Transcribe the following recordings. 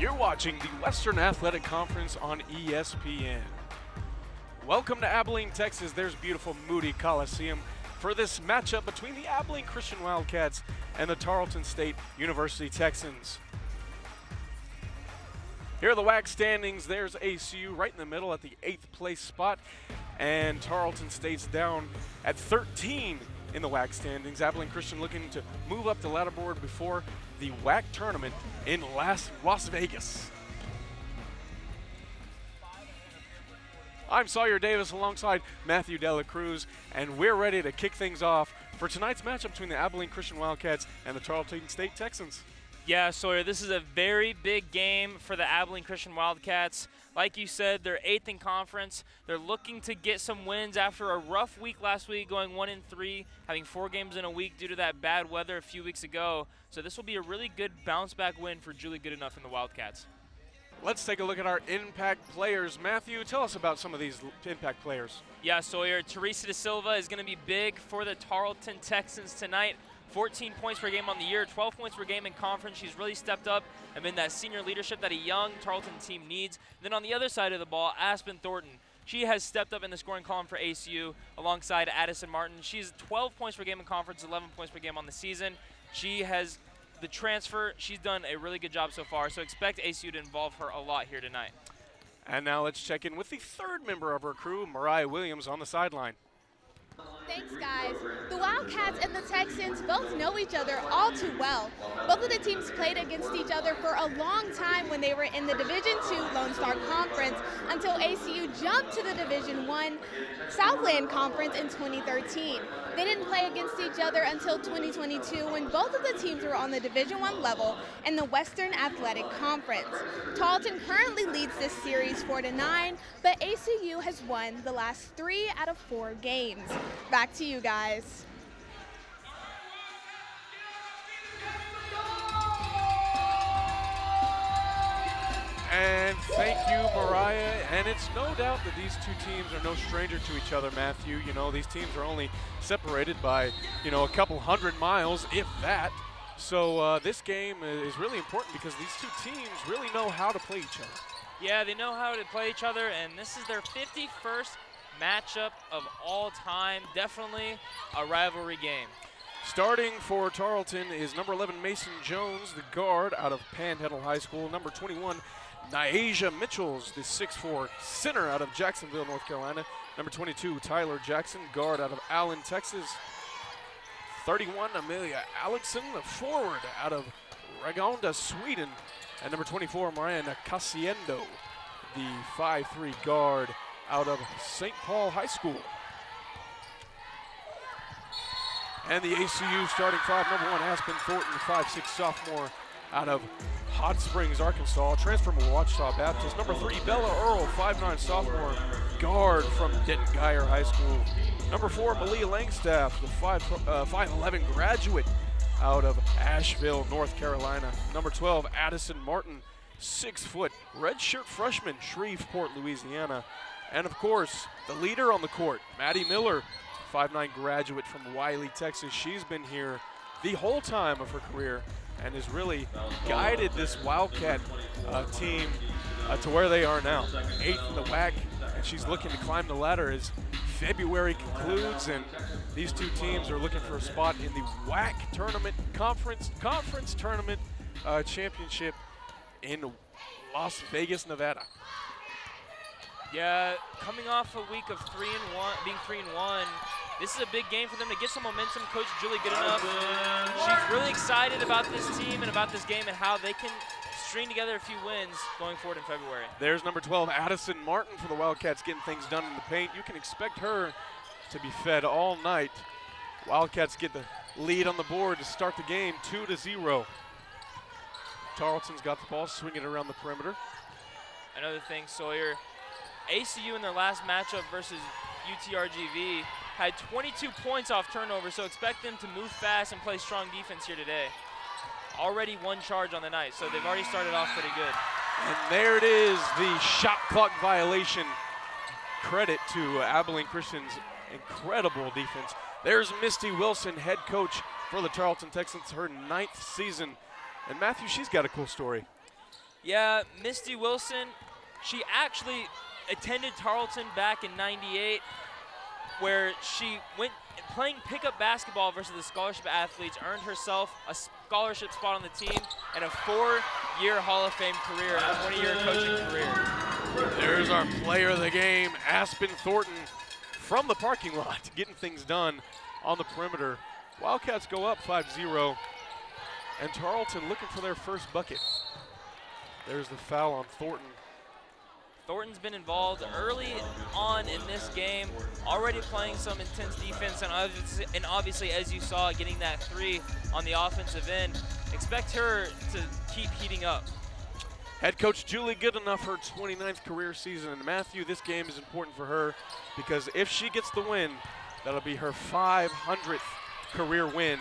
You're watching the Western Athletic Conference on ESPN. Welcome to Abilene, Texas. There's beautiful Moody Coliseum for this matchup between the Abilene Christian Wildcats and the Tarleton State University Texans. Here are the WAC standings. There's ACU right in the middle at the 8th place spot, and Tarleton State's down at 13 in the WAC standings. Abilene Christian looking to move up the ladder board before the WAC tournament in Las Vegas. I'm Sawyer Davis alongside Matthew Dela Cruz, and we're ready to kick things off for tonight's matchup between the Abilene Christian Wildcats and the Tarleton State Texans. Yeah, Sawyer, this is a very big game for the Abilene Christian Wildcats. Like you said, they're 8th in conference. They're looking to get some wins after a rough week last week, going 1-3, having 4 games in a week due to that bad weather a few weeks ago. So this will be a really good bounce-back win for Julie Goodenough and the Wildcats. Let's take a look at our impact players. Matthew, tell us about some of these impact players. Yeah, Sawyer, Teresa Da Silva is going to be big for the Tarleton Texans tonight. 14 points per game on the year, 12 points per game in conference. She's really stepped up and been that senior leadership that a young Tarleton team needs. And then on the other side of the ball, Aspen Thornton. She has stepped up in the scoring column for ACU alongside Addison Martin. She's 12 points per game in conference, 11 points per game on the season. She has the transfer. She's done a really good job so far, so expect ACU to involve her a lot here tonight. And now let's check in with the third member of our crew, Mariah Williams, on the sideline. Thanks, guys. The Wildcats and the Texans both know each other all too well. Both of the teams played against each other for a long time when they were in the Division II Lone Star Conference until ACU jumped to the Division I Southland Conference in 2013. They didn't play against each other until 2022 when both of the teams were on the Division I level in the Western Athletic Conference. Tarleton currently leads this series 4-9, but ACU has won the last 3 out of 4 games. Back to you guys. And thank you, Mariah. And it's no doubt that these two teams are no stranger to each other, Matthew. You know, these teams are only separated by, a couple hundred miles, if that. So this game is really important because these two teams really know how to play each other. Yeah, they know how to play each other, and this is their 51st matchup of all time. Definitely a rivalry game. Starting for Tarleton is number 11 Mason Jones, the guard out of Panhandle High School. Number 21 Nyasia Mitchells, the 6'4" center out of Jacksonville, North Carolina. Number 22 Tyler Jackson, guard out of Allen, Texas. 31 Amelia Alexson, the forward out of Ragunda, Sweden. And number 24 Mariana Casiendo, the 5'3" guard out of St. Paul High School. And the ACU starting 5, number 1 Aspen Thornton, 5'6" sophomore out of Hot Springs, Arkansas, transfer from Ouachita Baptist. Number 3 Bella Earl, 5'9" sophomore guard from Denton Geyer High School. Number 4 Malia Langstaff, the 5'11" graduate out of Asheville, North Carolina. Number 12 Addison Martin, 6 foot redshirt freshman, Shreveport, Louisiana. And of course, the leader on the court, Maddie Miller, 5'9" graduate from Wiley, Texas. She's been here the whole time of her career and has really guided this Wildcat team to where they are now. 8th in the WAC, and she's looking to climb the ladder as February concludes, and these two teams are looking for a spot in the WAC tournament, conference tournament championship in Las Vegas, Nevada. Yeah, coming off a week of 3-1, being 3-1, this is a big game for them to get some momentum. Coach Julie Goodenough, she's really excited about this team and about this game and how they can string together a few wins going forward in February. There's number 12 Addison Martin for the Wildcats getting things done in the paint. You can expect her to be fed all night. Wildcats get the lead on the board to start the game, 2-0. Tarleton's got the ball, swinging it around the perimeter. Another thing, Sawyer, ACU in their last matchup versus UTRGV had 22 points off turnover, so expect them to move fast and play strong defense here today. Already 1 charge on the night, so they've already started off pretty good. And there it is, the shot clock violation. Credit to Abilene Christian's incredible defense. There's Misty Wilson, head coach for the Tarleton Texans, her 9th season. And Matthew, she's got a cool story. Yeah, Misty Wilson, she actually attended Tarleton back in '98, where she went playing pickup basketball versus the scholarship athletes, earned herself a scholarship spot on the team and a 4-year Hall of Fame career and a 20-year coaching career. There's our player of the game, Aspen Thornton, from the parking lot, getting things done on the perimeter. Wildcats go up 5-0, and Tarleton looking for their first bucket. There's the foul on Thornton. Thornton's been involved early on in this game, already playing some intense defense, and obviously, as you saw, getting that 3 on the offensive end. Expect her to keep heating up. Head coach Julie Goodenough, her 29th career season. And Matthew, this game is important for her because if she gets the win, that'll be her 500th career win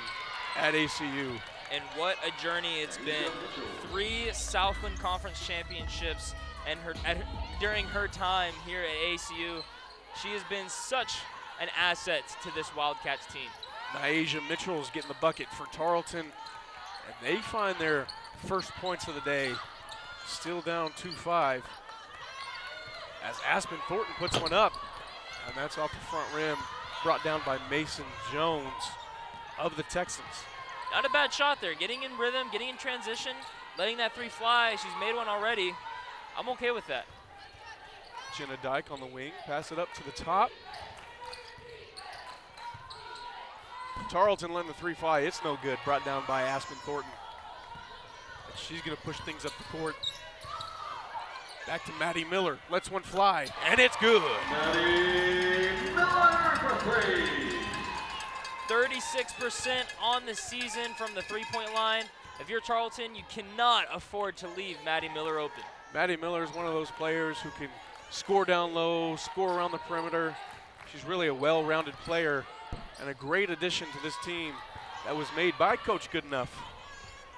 at ACU. And what a journey it's been. 3 Southland Conference championships, and during her time here at ACU, she has been such an asset to this Wildcats team. Nyasia Mitchell is getting the bucket for Tarleton, and they find their first points of the day, still down 2-5. As Aspen Thornton puts one up, and that's off the front rim, brought down by Mason Jones of the Texans. Not a bad shot there, getting in rhythm, getting in transition, letting that 3 fly. She's made one already. I'm okay with that. Jenna Dyke on the wing, pass it up to the top. Tarleton letting the 3 fly, it's no good, brought down by Aspen Thornton. And she's gonna push things up the court. Back to Maddie Miller, lets one fly, and it's good. Maddie Miller for 3. 36% on the season from the 3-point line. If you're Tarleton, you cannot afford to leave Maddie Miller open. Maddie Miller is one of those players who can score down low, score around the perimeter. She's really a well-rounded player and a great addition to this team that was made by Coach Goodenough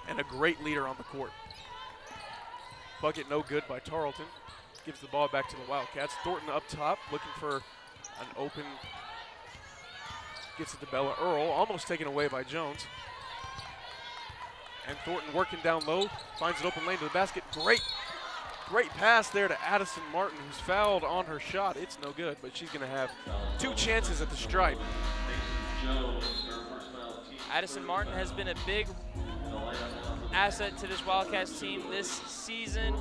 and a great leader on the court. Bucket no good by Tarleton. Gives the ball back to the Wildcats. Thornton up top looking for an open, gets it to Bella Earl, almost taken away by Jones. And Thornton working down low, finds an open lane to the basket. Great pass there to Addison Martin, who's fouled on her shot. It's no good, but she's gonna have 2 chances at the stripe. Addison Martin has been a big asset to this Wildcats team this season.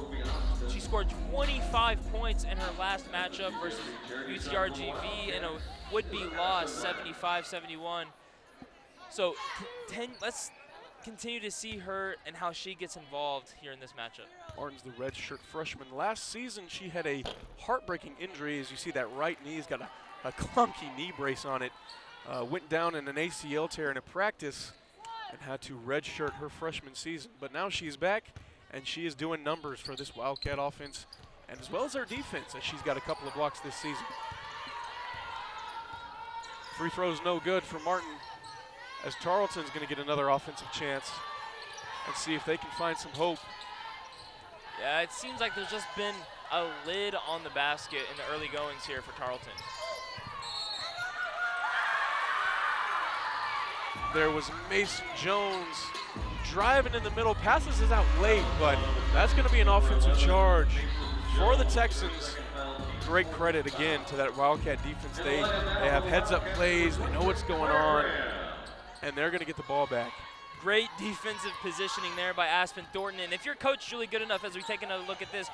She scored 25 points in her last matchup versus UTRGV in a would-be loss, 75-71. So let's continue to see her and how she gets involved here in this matchup. Martin's the redshirt freshman. Last season, she had a heartbreaking injury. As you see, that right knee's got a clunky knee brace on it. Went down in an ACL tear in a practice and had to redshirt her freshman season. But now she's back, and she is doing numbers for this Wildcat offense, and as well as their defense, as she's got a couple of blocks this season. Free throw's no good for Martin, as Tarleton's going to get another offensive chance and see if they can find some hope. Yeah, it seems like there's just been a lid on the basket in the early goings here for Tarleton. There was Mason Jones driving in the middle, passes it out late, but that's going to be an offensive charge for the Texans. Great credit again to that Wildcat defense. They have heads-up plays, they know what's going on, and they're going to get the ball back. Great defensive positioning there by Aspen Thornton. And if you're Coach Julie Goodenough, as we take another look at this,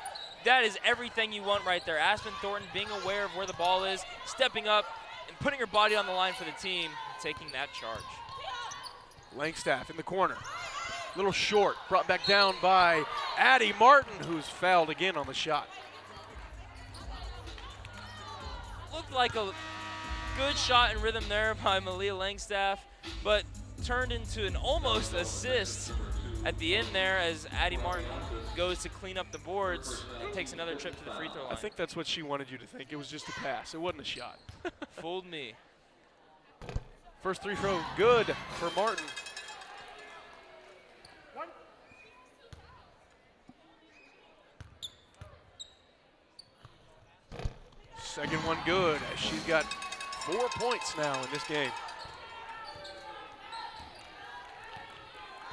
that is everything you want right there. Aspen Thornton being aware of where the ball is, stepping up, and putting her body on the line for the team, taking that charge. Langstaff in the corner. Little short, brought back down by Addie Martin, who's fouled again on the shot. Looked like a good shot in rhythm there by Malia Langstaff, but turned into an almost assist at the end there as Addie Martin goes to clean up the boards and takes another trip to the free throw line. I think that's what she wanted you to think. It was just a pass. It wasn't a shot. Fooled me. First free throw good for Martin. Second one good, as she's got 4 points now in this game.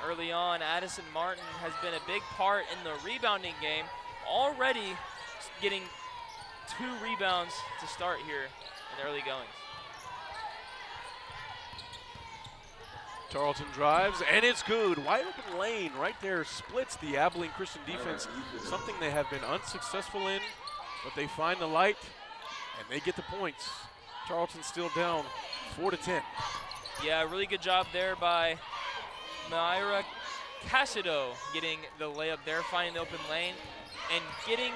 early on. Addison Martin has been a big part in the rebounding game, already getting 2 rebounds to start here in the early goings. Tarleton drives, and it's good. Wide open lane right there, splits the Abilene Christian defense, something they have been unsuccessful in, but they find the light, and they get the points. Tarleton still down 4-10. Yeah, really good job there by Myra Cassido getting the layup there, finding the open lane, and getting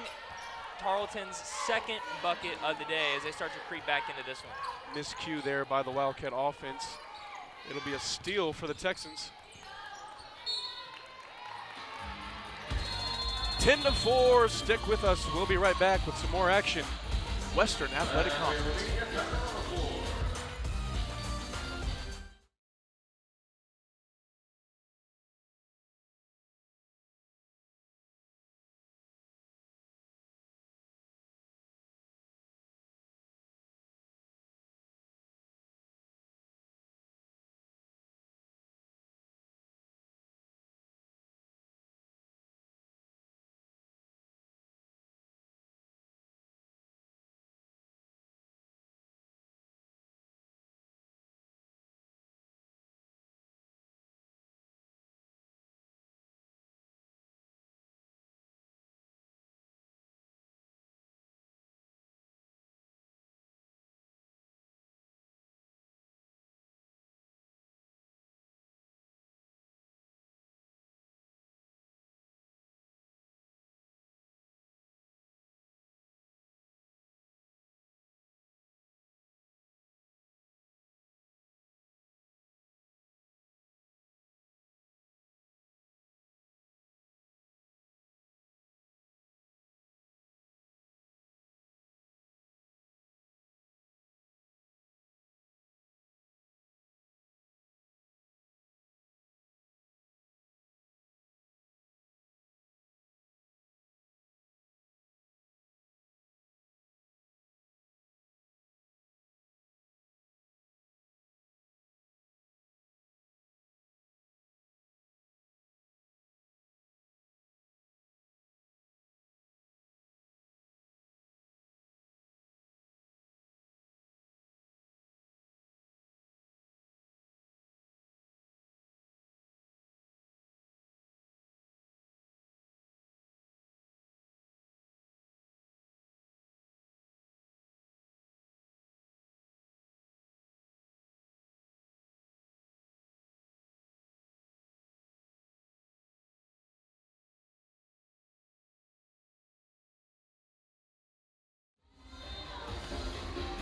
Tarleton's second bucket of the day as they start to creep back into this one. Miscue there by the Wildcat offense. It'll be a steal for the Texans. 10-4, stick with us. We'll be right back with some more action. Western Athletic Conference.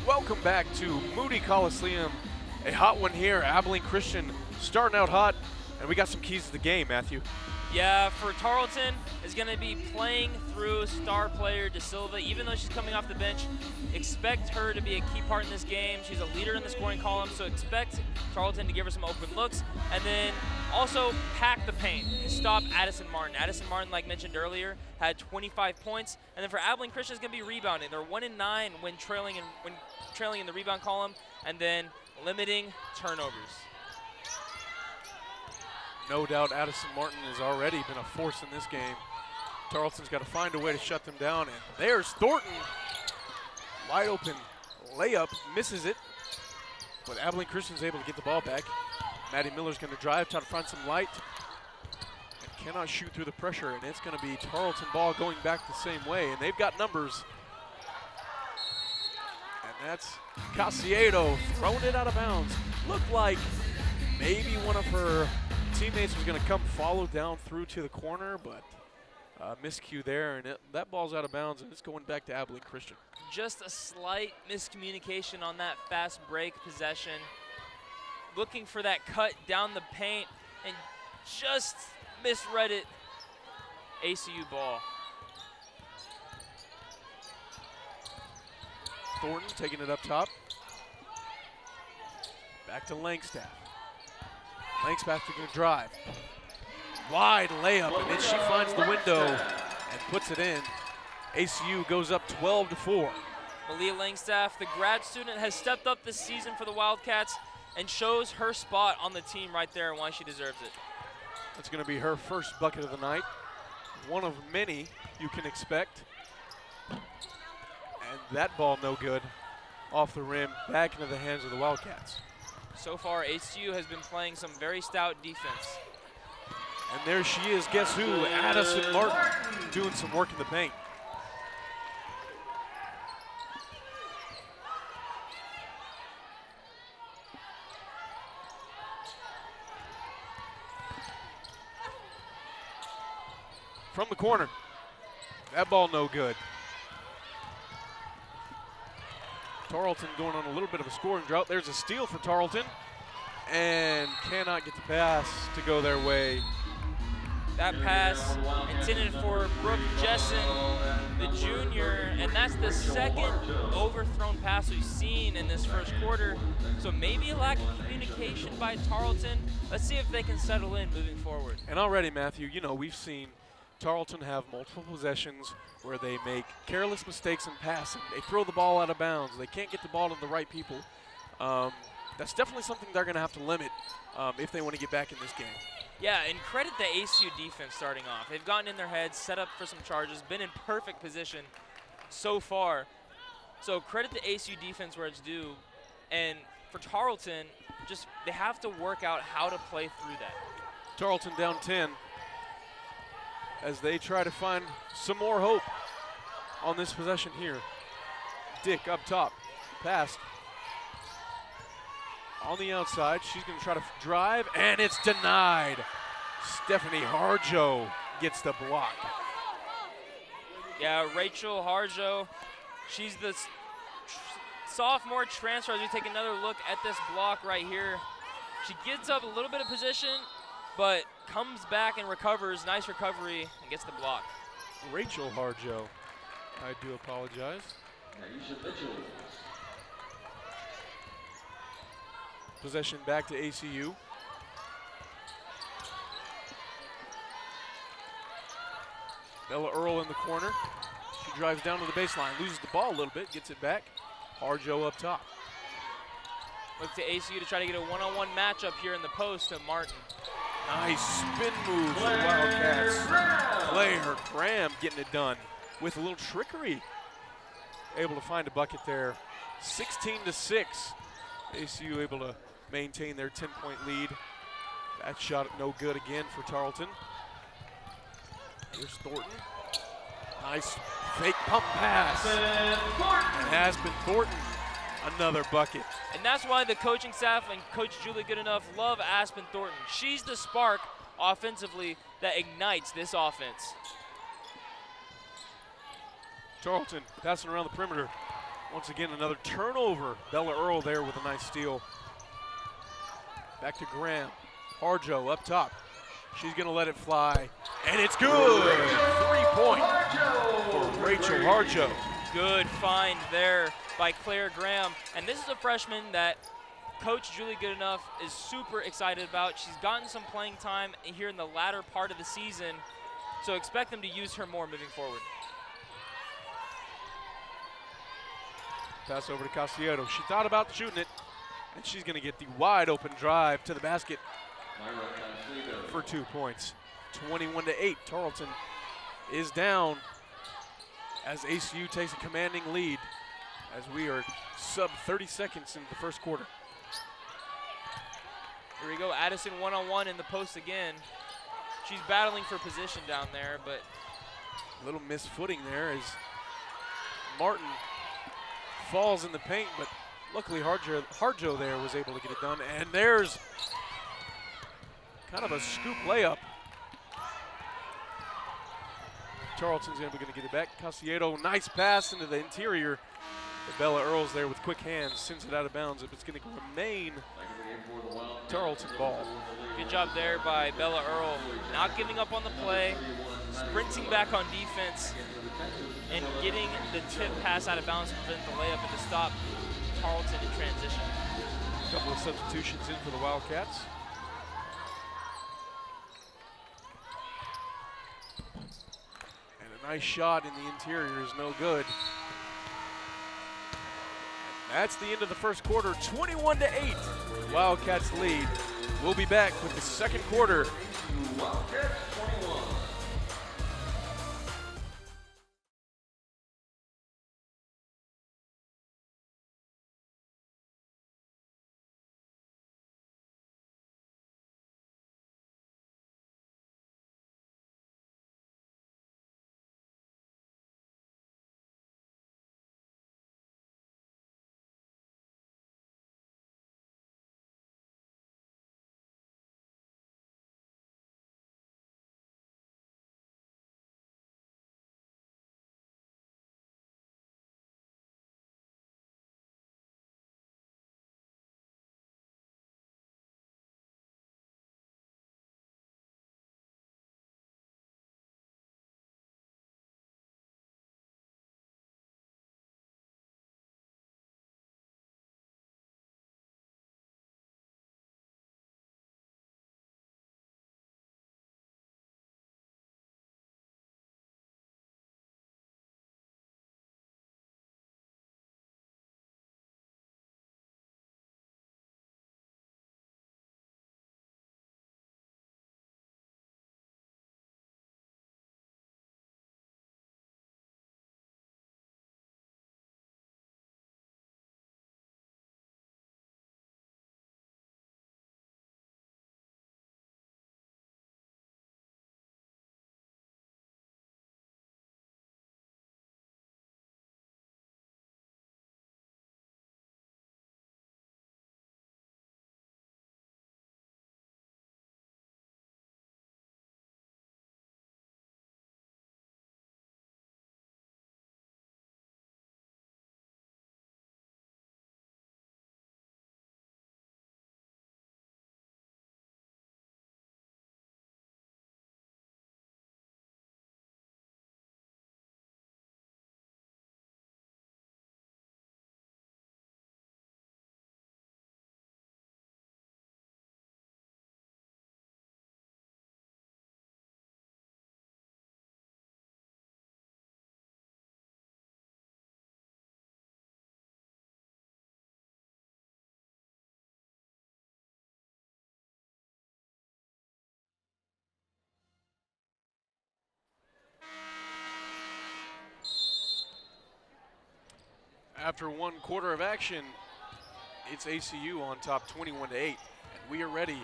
Welcome back to Moody Coliseum. A hot one here. Abilene Christian starting out hot, and we got some keys to the game, Matthew. Yeah, for Tarleton is going to be playing through star player De Silva. Even though she's coming off the bench, expect her to be a key part in this game. She's a leader in the scoring column, so expect Tarleton to give her some open looks. And then also pack the paint and stop Addison Martin. Addison Martin, like mentioned earlier, had 25 points. And then for Abilene Christian, is going to be rebounding. They're 1-9 when trailing in the rebound column, and then limiting turnovers. No doubt Addison Martin has already been a force in this game. Tarleton's got to find a way to shut them down, and there's Thornton. Wide open layup, misses it, but Abilene Christian's able to get the ball back. Maddie Miller's going to drive, try to find some light, and cannot shoot through the pressure, and it's going to be Tarleton ball going back the same way, and they've got numbers. And that's Casiedo throwing it out of bounds. Looked like maybe one of her teammates was going to come follow down through to the corner, but miscue there, and that ball's out of bounds, and it's going back to Abilene Christian. Just a slight miscommunication on that fast break possession. Looking for that cut down the paint, and just misread it. ACU ball. Thornton taking it up top. Back to Langstaff. Langstaff going to drive. Wide layup, and then she finds the window and puts it in. ACU goes up 12-4. Malia Langstaff, the grad student, has stepped up this season for the Wildcats and shows her spot on the team right there and why she deserves it. That's going to be her first bucket of the night. One of many you can expect. And that ball no good. Off the rim, back into the hands of the Wildcats. So far, ACU has been playing some very stout defense. And there she is, guess who? Addison Martin doing some work in the paint. From the corner, that ball no good. Tarleton going on a little bit of a scoring drought. There's a steal for Tarleton and cannot get the pass to go their way. That pass intended for Brooke Jessen, the junior, and that's the second overthrown pass we've seen in this first quarter. So maybe a lack of communication by Tarleton. Let's see if they can settle in moving forward. And already, Matthew, you know, we've seen Tarleton have multiple possessions where they make careless mistakes in passing. They throw the ball out of bounds. They can't get the ball to the right people. That's definitely something they're going to have to limit if they want to get back in this game. Yeah, and credit the ACU defense starting off. They've gotten in their heads, set up for some charges, been in perfect position so far. So credit the ACU defense where it's due. And for Tarleton, just they have to work out how to play through that. Tarleton down 10 as they try to find some more hope on this possession here. Dick up top, pass. On the outside, she's going to try to drive, and it's denied. Stephanie Harjo gets the block. Yeah, Rachel Harjo, she's the sophomore transfer. As we take another look at this block right here, she gives up a little bit of position, but comes back and recovers. Nice recovery and gets the block. Rachel Harjo, I do apologize. Possession back to ACU. Bella Earl in the corner. She drives down to the baseline, loses the ball a little bit, gets it back. Harjo up top. Look to ACU to try to get a one-on-one matchup here in the post to Martin. Nice spin move for the Wildcats. Claire Graham getting it done with a little trickery. Able to find a bucket there. 16-6. ACU able to maintain their 10-point lead. That shot no good again for Tarleton. Here's Thornton. Nice fake pump pass. And Aspen Thornton, another bucket. And that's why the coaching staff and Coach Julie Goodenough love Aspen Thornton. She's the spark offensively that ignites this offense. Tarleton passing around the perimeter. Once again, another turnover. Bella Earl there with a nice steal. Back to Graham. Harjo up top. She's going to let it fly. And it's good. 3-point for Rachel Harjo. Good find there by Claire Graham. And this is a freshman that Coach Julie Goodenough is super excited about. She's gotten some playing time here in the latter part of the season. So expect them to use her more moving forward. Pass over to Casiedo. She thought about shooting it, and she's going to get the wide open drive to the basket for 2 points. 21-8. Tarleton is down as ACU takes a commanding lead as we are sub 30 seconds into the first quarter. Here we go, Addison one-on-one in the post again. She's battling for position down there, but a little misfooting there as Martin falls in the paint, but luckily Harjo there was able to get it done. And there's kind of a scoop layup. Tarleton's going to get it back. Casiedo, nice pass into the interior. But Bella Earl's there with quick hands, sends it out of bounds. It's going to remain Tarleton ball. Good job there by Bella Earl, not giving up on the play, sprinting back on defense, and getting the tip pass out of bounds to prevent the layup and to stop Tarleton in transition. A couple of substitutions in for the Wildcats. And a nice shot in the interior is no good. And that's the end of the first quarter, 21-8. Wildcats lead. We'll be back with the second quarter. Wildcats 21. After one quarter of action, it's ACU on top 21-8. And we are ready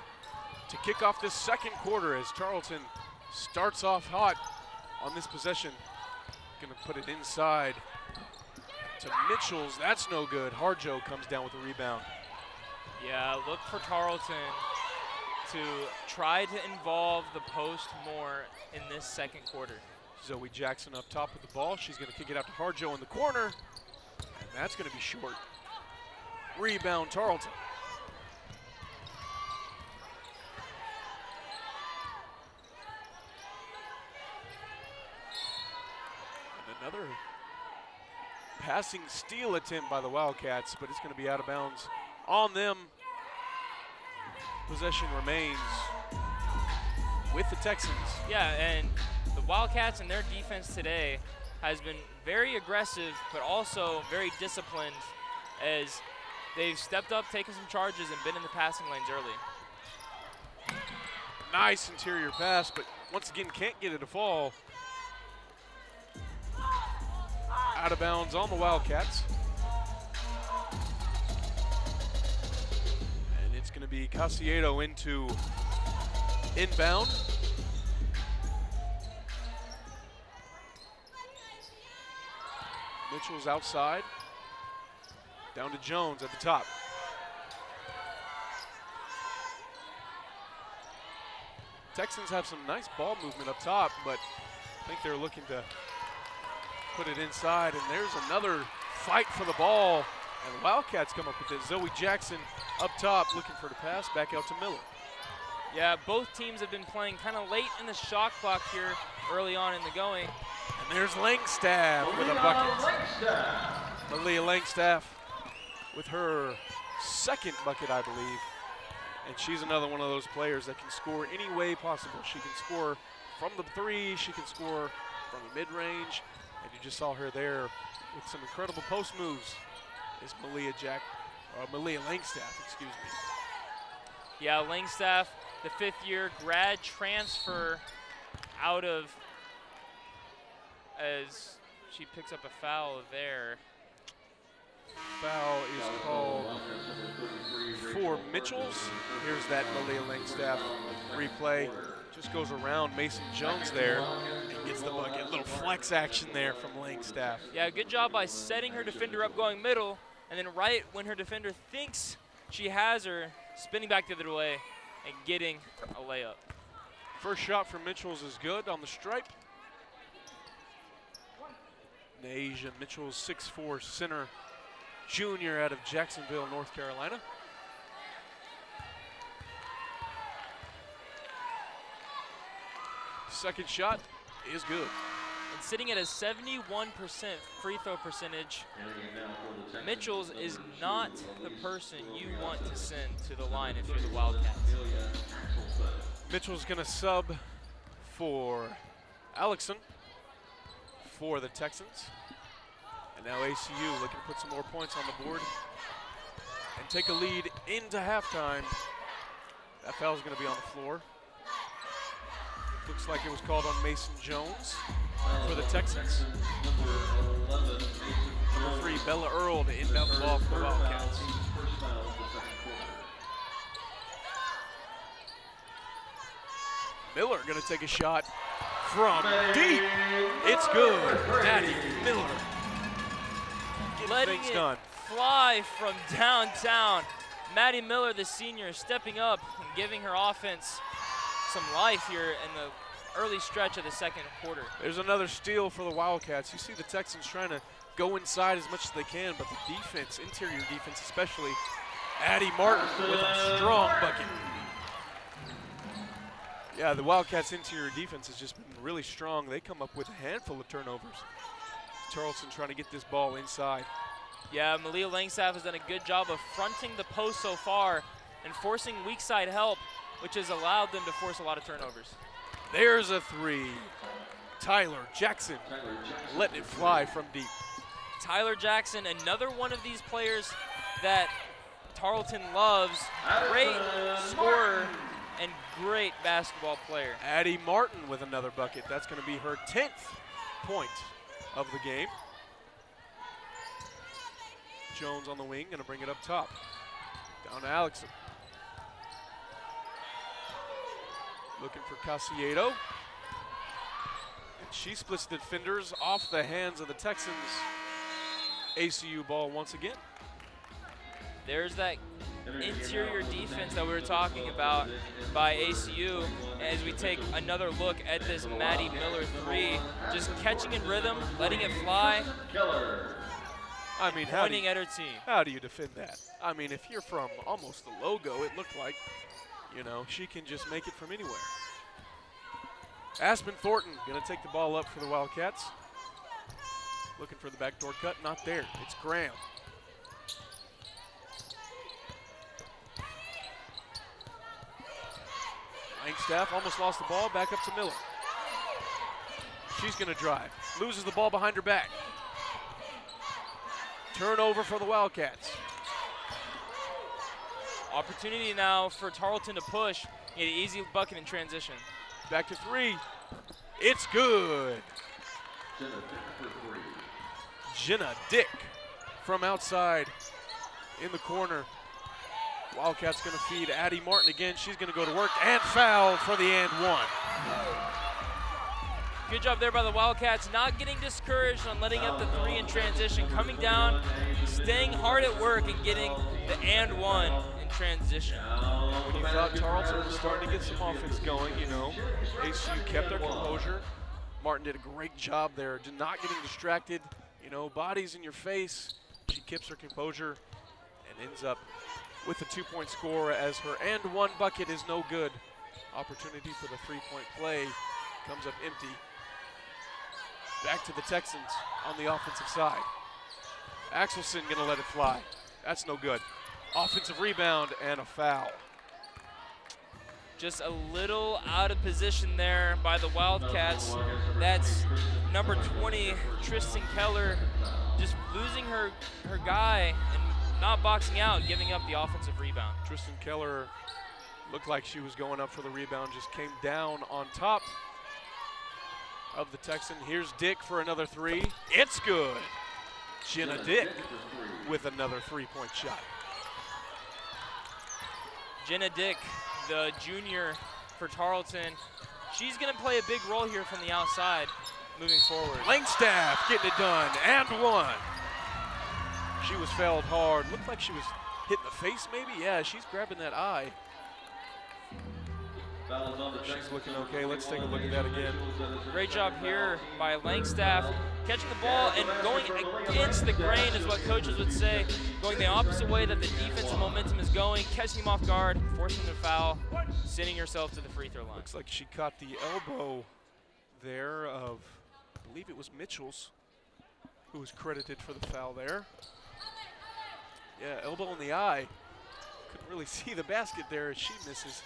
to kick off this second quarter as Tarleton starts off hot on this possession. Gonna put it inside to Mitchells. That's no good. Harjo comes down with the rebound. Yeah, look for Tarleton to try to involve the post more in this second quarter. Zoe Jackson up top with the ball. She's gonna kick it out to Harjo in the corner. And that's gonna be short. Rebound Tarleton. And another passing steal attempt by the Wildcats, but it's gonna be out of bounds on them. Possession remains with the Texans. Yeah, and the Wildcats and their defense today has been very aggressive, but also very disciplined as they've stepped up, taken some charges, and been in the passing lanes early. Nice interior pass, but once again can't get it to fall. Out of bounds on the Wildcats. And it's gonna be Casiedo into inbound. Mitchell's outside. Down to Jones at the top. Texans have some nice ball movement up top, but I think they're looking to put it inside, and there's another fight for the ball, and the Wildcats come up with it. Zoe Jackson up top looking for the pass, back out to Miller. Yeah, both teams have been playing kind of late in the shot clock here early on in the going. And there's Langstaff with a bucket. Malia Langstaff with her second bucket, I believe. And she's another one of those players that can score any way possible. She can score from the three, she can score from the mid-range, and you just saw her there with some incredible post moves. Is Malia Langstaff, excuse me. Yeah, Langstaff, the 5th-year grad transfer out of, as she picks up a foul there. Foul is called for Mitchells. Here's that Malia Langstaff replay. Just goes around Mason Jones there and gets the bucket. A little flex action there from Langstaff. Yeah, good job by setting her defender up going middle, and then right when her defender thinks she has her, spinning back the other way and getting a layup. First shot from Mitchells is good on the stripe. Nasia Mitchells, 6'4" center, junior out of Jacksonville, North Carolina. Second shot is good. And sitting at a 71% free throw percentage, Mitchells is not the person you want to send to the line if you're the Wildcats. Mitchell's gonna sub for Alexson for the Texans. And now ACU looking to put some more points on the board and take a lead into halftime. That foul's gonna be on the floor. Looks like it was called on Mason Jones for the Texans. Number 3, Bella Earl to inbound the ball for the Wildcats. Miller gonna take a shot from deep. It's good. Maddie Miller. Letting things it done. fly from downtown. Maddie Miller, the senior, stepping up and giving her offense some life here in the early stretch of the second quarter. There's another steal for the Wildcats. You see the Texans trying to go inside as much as they can, but the defense, interior defense especially, Addie Martin with a strong bucket. Yeah, the Wildcats' interior defense has just been really strong. They come up with a handful of turnovers. Tarleton trying to get this ball inside. Yeah, Malia Langstaff has done a good job of fronting the post so far and forcing weak side help, which has allowed them to force a lot of turnovers. There's a 3. Tyler Jackson letting it fly from deep. Tyler Jackson, another one of these players that Tarleton loves. Great scorer and great basketball player. Addie Martin with another bucket. That's going to be her 10th point of the game. Jones on the wing, going to bring it up top. Down to Alexson. Looking for Casiedo. And she splits the defenders off the hands of the Texans. ACU ball once again. There's that interior defense that we were talking about by ACU as we take another look at this Maddie Miller 3. Just catching in rhythm, letting it fly, I mean, pointing at her team. How do you defend that? I mean, if you're from almost the logo, it looked like, you know, she can just make it from anywhere. Aspen Thornton going to take the ball up for the Wildcats. Looking for the backdoor cut, not there. It's Graham. Langstaff almost lost the ball, back up to Miller. She's going to drive, loses the ball behind her back. Turnover for the Wildcats. Opportunity now for Tarleton to push, get an easy bucket in transition. Back to 3. It's good. Jenna Dick from outside in the corner. Wildcats going to feed Addie Martin again. She's going to go to work and foul for the and one. Good job there by the Wildcats, not getting discouraged on letting up the 3 in transition, coming down, staying hard at work and getting the and one in transition. When you thought Tarleton was starting to get some offense going, you know, ACU kept their composure. Martin did a great job there, not getting distracted. You know, bodies in your face. She keeps her composure and ends up with a 2-point score as her and one bucket is no good. Opportunity for the 3-point play comes up empty. Back to the Texans on the offensive side. Axelson gonna let it fly. That's no good. Offensive rebound and a foul. Just a little out of position there by the Wildcats. That's number 20, Tristan Keller, just losing her guy and not boxing out, giving up the offensive rebound. Tristan Keller Looked like she was going up for the rebound, just came down on top of the Texan. Here's Dick for another three. It's good. Jenna Dick with another three-point shot. Jenna Dick, the junior for Tarleton, she's going to play a big role here from the outside moving forward. Langstaff getting it done, and one. She was fouled hard. Looked like she was hit in the face maybe. Yeah, she's grabbing that eye. She's looking okay. Let's take a look at that again. Great job here by Langstaff, catching the ball and going against the grain is what coaches would say, going the opposite way that the defensive momentum is going, catching him off guard, forcing him to foul, sending herself to the free throw line. Looks like she caught the elbow there of, I believe it was Mitchell's, who was credited for the foul there. Yeah, elbow in the eye. Couldn't really see the basket there as she misses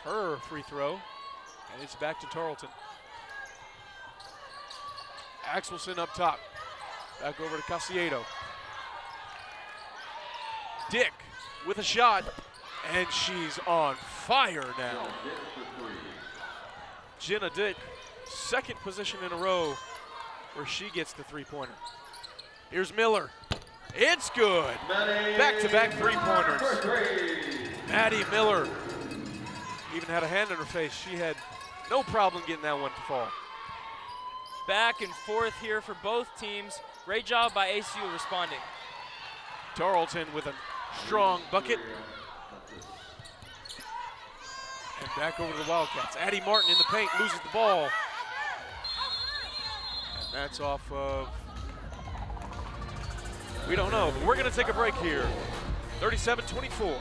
her free throw, and it's back to Tarleton. Axelson up top, back over to Casiedo. Dick with a shot, and she's on fire now. Jenna Dick, second position in a row where she gets the three-pointer. Here's Miller. It's good. Back-to-back three-pointers. Maddie Miller even had a hand in her face. She had no problem getting that one to fall. Back and forth here for both teams. Great job by ACU responding. Tarleton with a strong bucket. And back over to the Wildcats. Addie Martin in the paint, loses the ball. And that's off of, we don't know, but we're gonna take a break here. 37-24.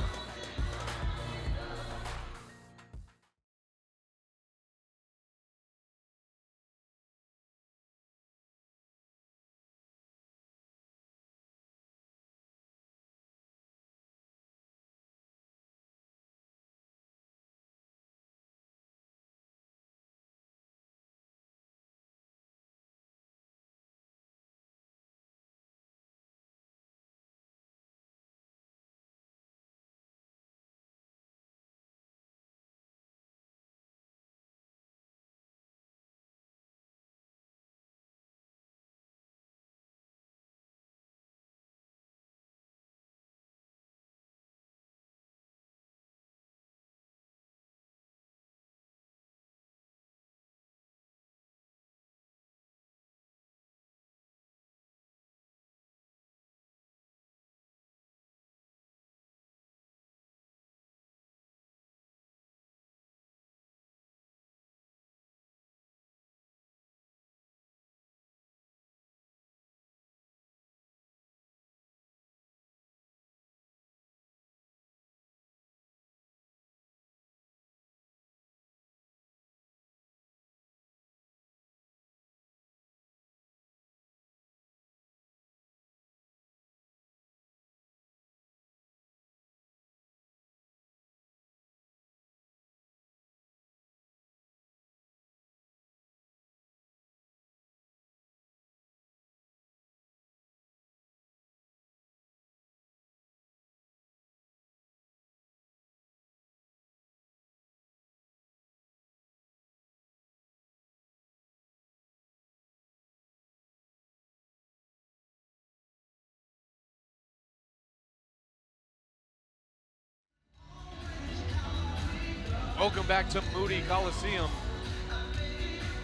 Welcome back to Moody Coliseum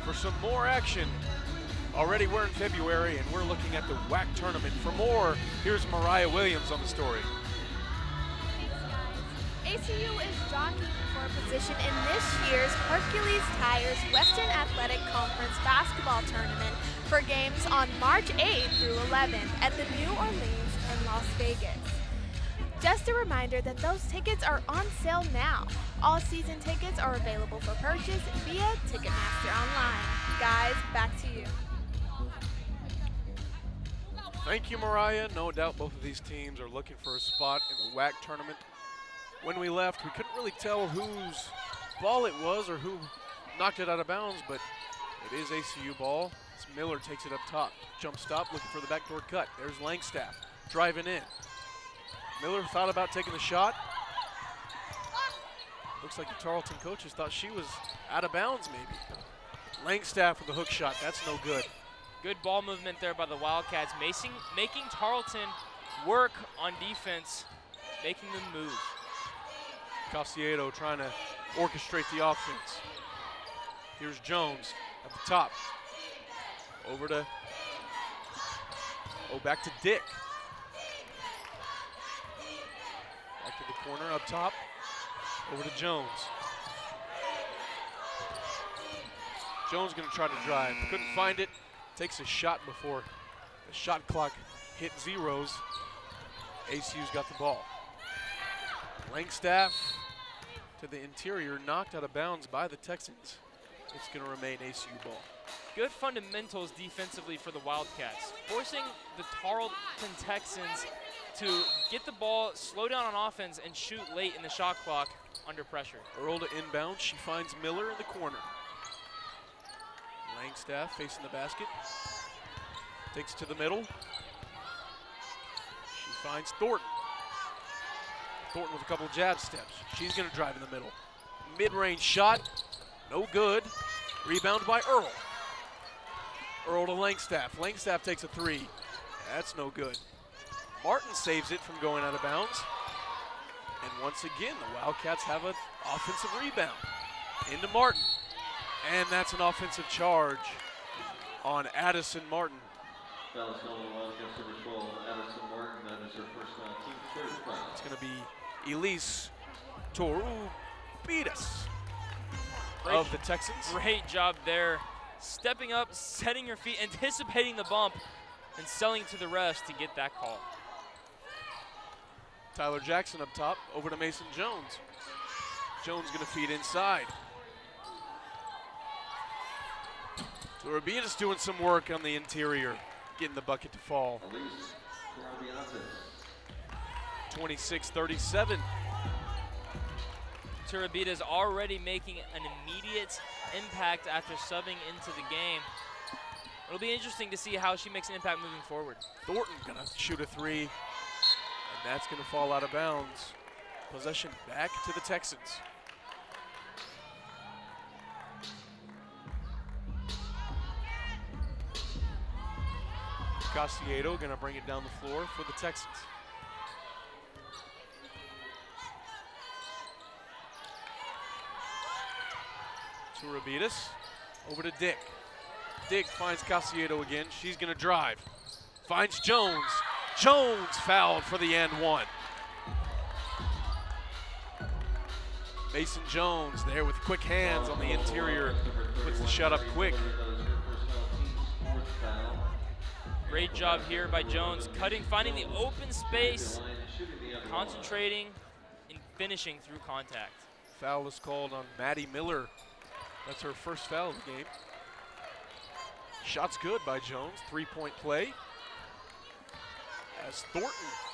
for some more action. Already we're in February and we're looking at the WAC tournament. For more, here's Mariah Williams on the story. ACU is jockeying for a position in this year's Hercules Tires Western Athletic Conference basketball tournament for games on March 8th through 11th at the New Orleans and Las Vegas. Just a reminder that those tickets are on sale now. All season tickets are available for purchase via Ticketmaster Online. Guys, back to you. Thank you, Mariah. No doubt both of these teams are looking for a spot in the WAC tournament. When we left, we couldn't really tell whose ball it was or who knocked it out of bounds, but it is ACU ball. It's Miller takes it up top. Jump stop, looking for the backdoor cut. There's Langstaff driving in. Miller thought about taking the shot. Looks like the Tarleton coaches thought she was out of bounds maybe. Langstaff with the hook shot, that's no good. Good ball movement there by the Wildcats, making Tarleton work on defense, making them move. Casiedo trying to orchestrate the offense. Here's Jones at the top. Over to, back to Dick. Back to the corner up top. Over to Jones. Jones gonna try to drive. Couldn't find it. Takes a shot before the shot clock hit zeros. ACU's got the ball. Langstaff to the interior, knocked out of bounds by the Texans. It's gonna remain ACU ball. Good fundamentals defensively for the Wildcats, forcing the Tarleton Texans to get the ball, slow down on offense, and shoot late in the shot clock under pressure. Earl to inbound, she finds Miller in the corner. Langstaff facing the basket, takes it to the middle. She finds Thornton. Thornton with a couple jab steps. She's gonna drive in the middle. Mid-range shot, no good. Rebound by Earl. Earl to Langstaff. Langstaff takes a three. That's no good. Martin saves it from going out of bounds. And once again, the Wildcats have an offensive rebound. Into Martin. And that's an offensive charge on Addison Martin. Foul is called on Wildcats number 12, Addison Martin. That is her first foul, team third foul. It's going to be Elise Torubitas of the Texans. Great job there. Stepping up, setting your feet, anticipating the bump, and selling to the refs to get that call. Tyler Jackson up top, over to Mason Jones. Jones gonna feed inside. Torubitas doing some work on the interior, getting the bucket to fall. 26-37. Torubitas already making an immediate impact after subbing into the game. It'll be interesting to see how she makes an impact moving forward. Thornton gonna shoot a three, and that's gonna fall out of bounds. Possession back to the Texans. Casiedo gonna bring it down the floor for the Texans. Torubitas over to Dick. Dick finds Casiedo again. She's gonna drive. Finds Jones. Jones fouled for the and one. Mason Jones there with quick hands on the interior. Puts the shot up quick. Great job here by Jones, cutting, finding the open space, concentrating, and finishing through contact. Foul is called on Maddie Miller. That's her first foul of the game. Shot's good by Jones, three-point play. As Thornton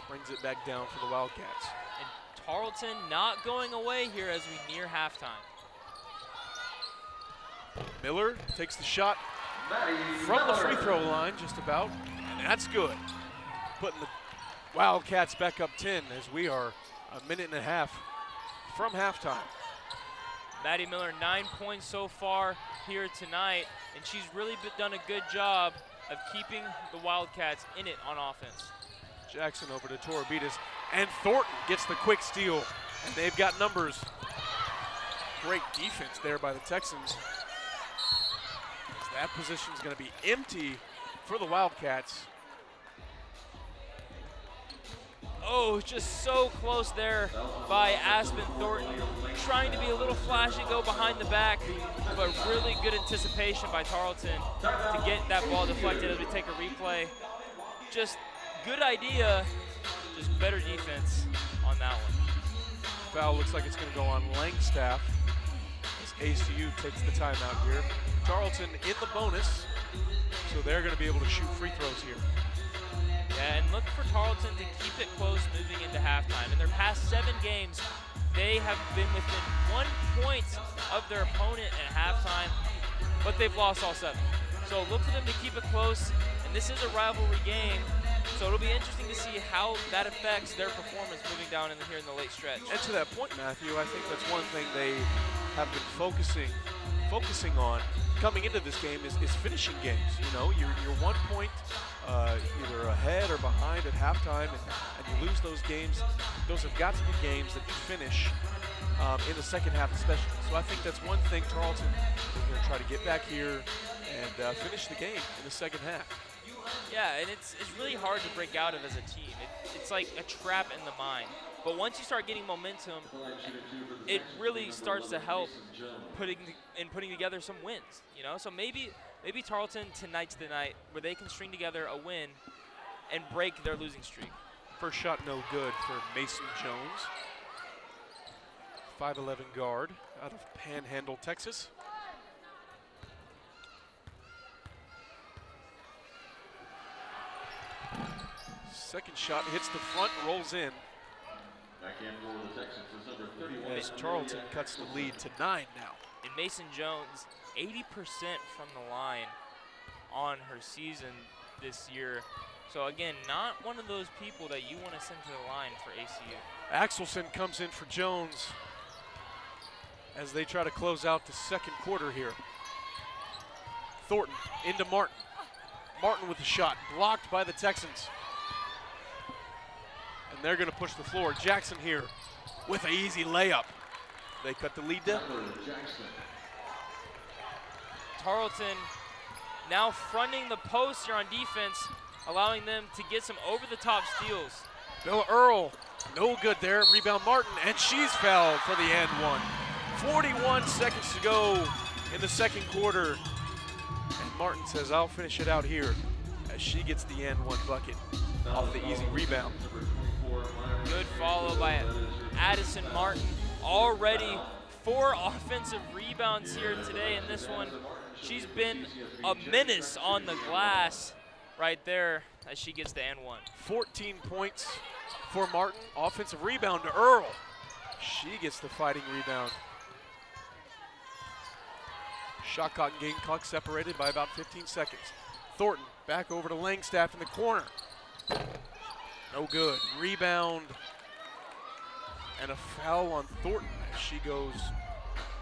brings it back down for the Wildcats. And Tarleton not going away here as we near halftime. Miller takes the shot from the free throw line just about, and that's good. Putting the Wildcats back up 10 as we are a minute and a half from halftime. Maddie Miller, 9 points so far here tonight, and she's really done a good job of keeping the Wildcats in it on offense. Jackson over to Torubitas, and Thornton gets the quick steal, and they've got numbers. Great defense there by the Texans. As that position is going to be empty for the Wildcats. Oh, just so close there by Aspen Thornton. Trying to be a little flashy, go behind the back, but really good anticipation by Tarleton to get that ball deflected as we take a replay. Just good idea, just better defense on that one. Foul looks like it's going to go on Langstaff as ACU takes the timeout here. Tarleton in the bonus, so they're going to be able to shoot free throws here. Yeah, and look for Tarleton to keep it close moving into halftime. In their past 7 games, they have been within 1 point of their opponent at halftime, but they've lost all 7. So look for them to keep it close, and this is a rivalry game. So it'll be interesting to see how that affects their performance moving down here in the late stretch. And to that point, Matthew, I think that's one thing they have been focusing on coming into this game is finishing games. You know, you're 1 point either ahead or behind at halftime, and you lose those games. Those have got to be games that you finish in the second half especially. So I think that's one thing Tarleton is going to try to get back here and finish the game in the second half. Yeah, and it's really hard to break out of as a team. It's like a trap in the mind. But once you start getting momentum, it really starts to help putting together some wins. You know, so maybe Tarleton tonight's the night where they can string together a win and break their losing streak. First shot no good for Mason Jones, 5'11" guard out of Panhandle, Texas. Second shot hits the front, rolls in. As Tarleton cuts the lead to 9 now. And Mason Jones, 80% from the line on her season this year. So again, not one of those people that you want to send to the line for ACU. Axelson comes in for Jones as they try to close out the second quarter here. Thornton into Martin. Martin with the shot, blocked by the Texans. And they're going to push the floor. Jackson here with an easy layup. They cut the lead down. Tarleton now fronting the post here on defense, allowing them to get some over-the-top steals. Bella Earl, no good there. Rebound Martin, and she's fouled for the and one. 41 seconds to go in the second quarter. And Martin says, I'll finish it out here as she gets the and one bucket off the easy rebound. Good follow by Addison Martin. Already 4 offensive rebounds here today in this one. She's been a menace on the glass right there as she gets the and one. 14 points for Martin. Offensive rebound to Earl. She gets the fighting rebound. Shot clock and game clock separated by about 15 seconds. Thornton back over to Langstaff in the corner. No good. Rebound and a foul on Thornton as she goes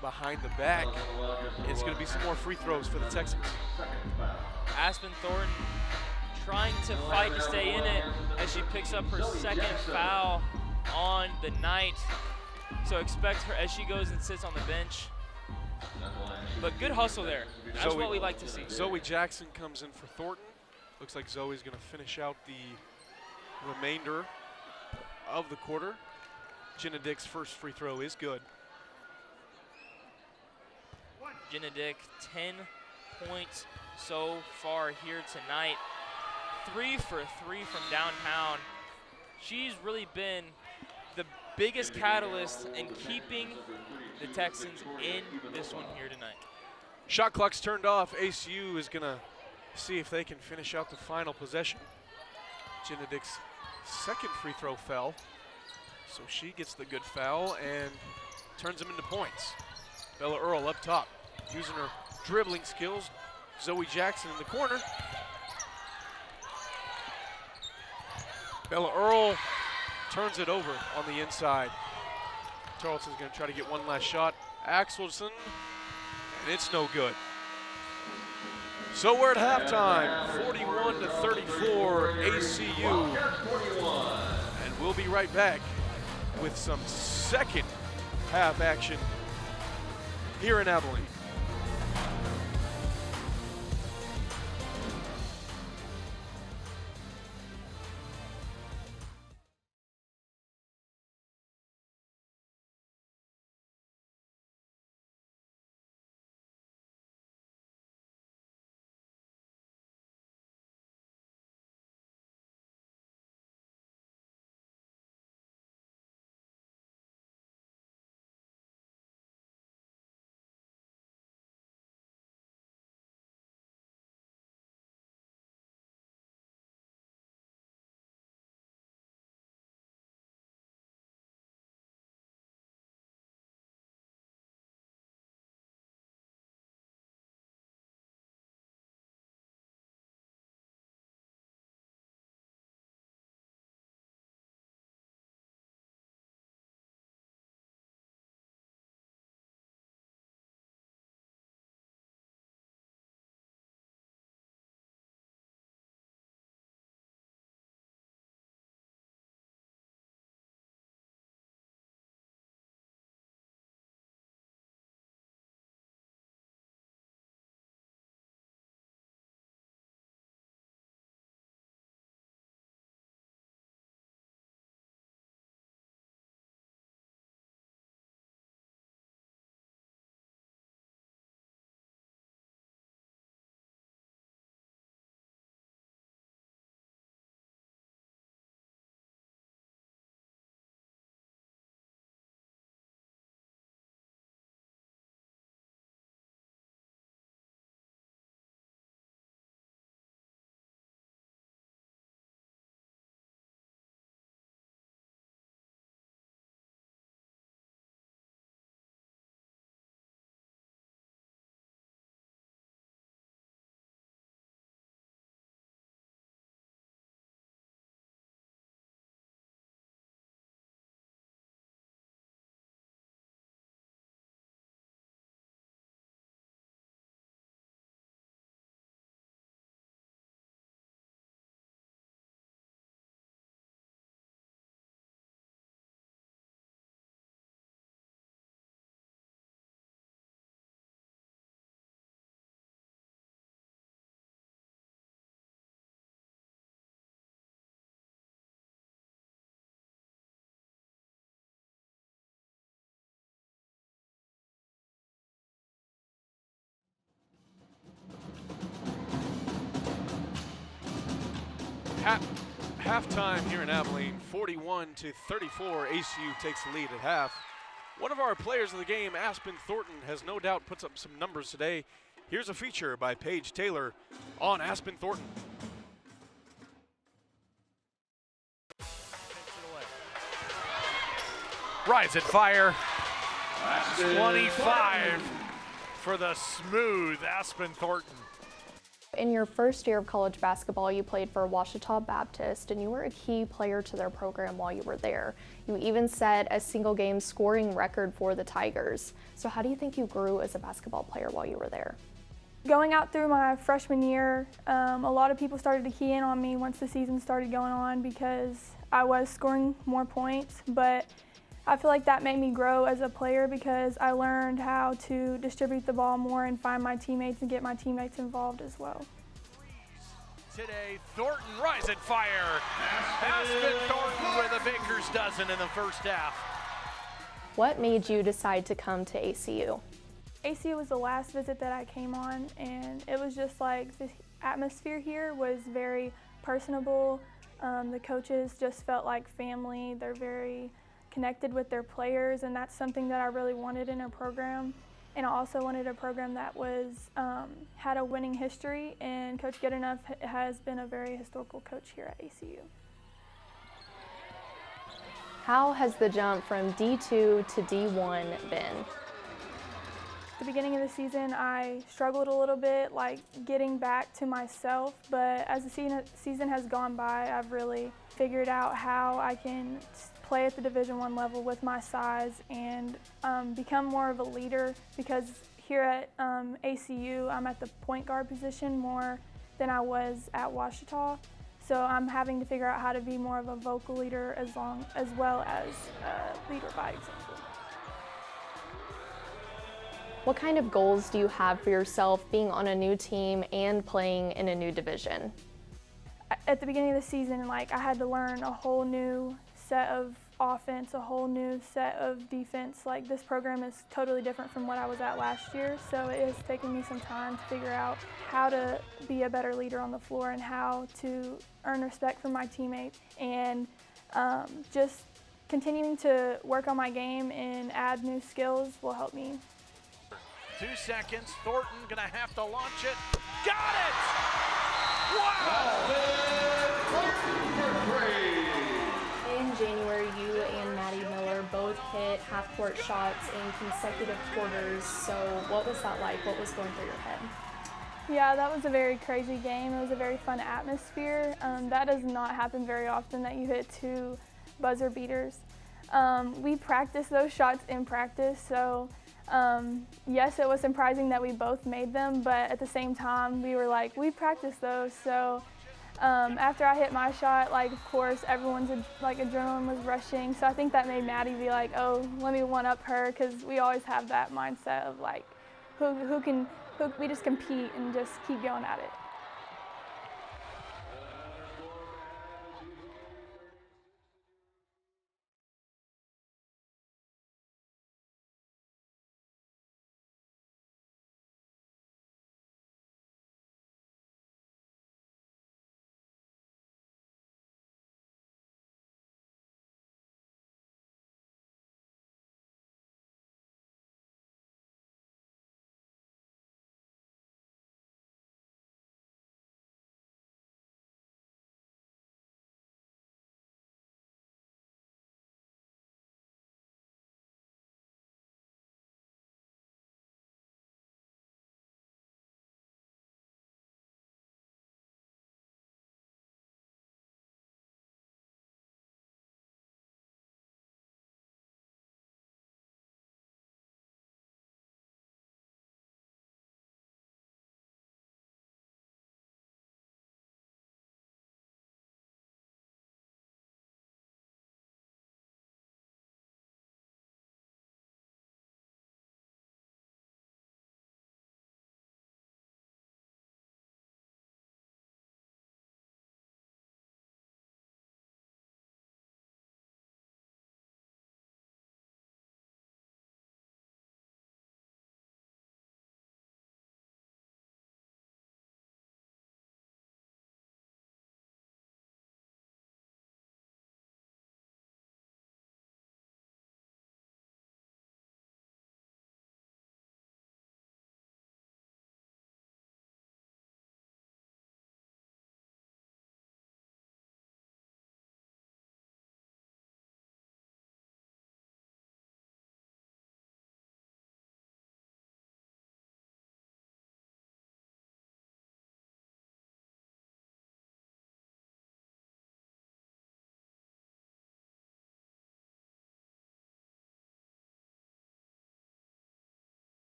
behind the back. It's going to be some more free throws for the Texans. Aspen Thornton trying to fight to stay in it as she picks up her second foul on the night. So expect her as she goes and sits on the bench. But good hustle there. That's what we like to see. Zoe Jackson comes in for Thornton. Looks like Zoe's going to finish out the remainder of the quarter. Jenna Dick's first free throw is good. Jenna Dick, 10 points so far here tonight. 3 for 3 from downtown. She's really been the biggest catalyst in keeping the Texans in this one here tonight. Shot clock's turned off. ACU is going to see if they can finish out the final possession. Jenna Dick's second free throw fell, so she gets the good foul and turns them into points. Bella Earl up top, using her dribbling skills. Zoe Jackson in the corner. Bella Earl turns it over on the inside. Tarleton's going to try to get one last shot. Axelson, and it's no good. So we're at halftime, 41-34 ACU. And we'll be right back with some second half action here in Abilene. Halftime here in Abilene, 41-34. ACU takes the lead at half. One of our players of the game, Aspen Thornton, has no doubt puts up some numbers today. Here's a feature by Paige Taylor on Aspen Thornton. Rise and fire. 25 for the smooth Aspen Thornton. In your first year of college basketball, you played for Ouachita Baptist, and you were a key player to their program while you were there. You even set a single game scoring record for the Tigers. So how do you think you grew as a basketball player while you were there? Going out through my freshman year, a lot of people started to key in on me once the season started going on because I was scoring more points, but I feel like that made me grow as a player because I learned how to distribute the ball more and find my teammates and get my teammates involved as well. Today, Thornton rise and fire. Aspen Thornton with a baker's dozen in the first half. What made you decide to come to ACU? ACU was the last visit that I came on, and it was just like the atmosphere here was very personable. The coaches just felt like family. They're very connected with their players, and that's something that I really wanted in a program. And I also wanted a program that was had a winning history, and Coach Goodenough has been a very historical coach here at ACU. How has the jump from D2 to D1 been? At the beginning of the season, I struggled a little bit, like getting back to myself, but as the season has gone by, I've really figured out how I can play at the Division I level with my size and become more of a leader, because here at ACU, I'm at the point guard position more than I was at Ouachita. So I'm having to figure out how to be more of a vocal leader as well as a leader by example. What kind of goals do you have for yourself being on a new team and playing in a new division? At the beginning of the season, I had to learn a whole new set of offense, a whole new set of defense. This program is totally different from what I was at last year, so it has taken me some time to figure out how to be a better leader on the floor and how to earn respect from my teammates, and just continuing to work on my game and add new skills will help me. 2 seconds, Thornton gonna have to launch it. Got it! Wow! In January, you and Maddie Miller both hit half-court shots in consecutive quarters. So what was that like? What was going through your head? Yeah, that was a very crazy game. It was a very fun atmosphere. That does not happen very often, that you hit 2 buzzer beaters. We practiced those shots in practice, so yes, it was surprising that we both made them, but at the same time, we were like, we practiced those. So after I hit my shot, of course, everyone's adrenaline was rushing. So I think that made Maddie be like, oh, let me one-up her, because we always have that mindset of we just compete and just keep going at it.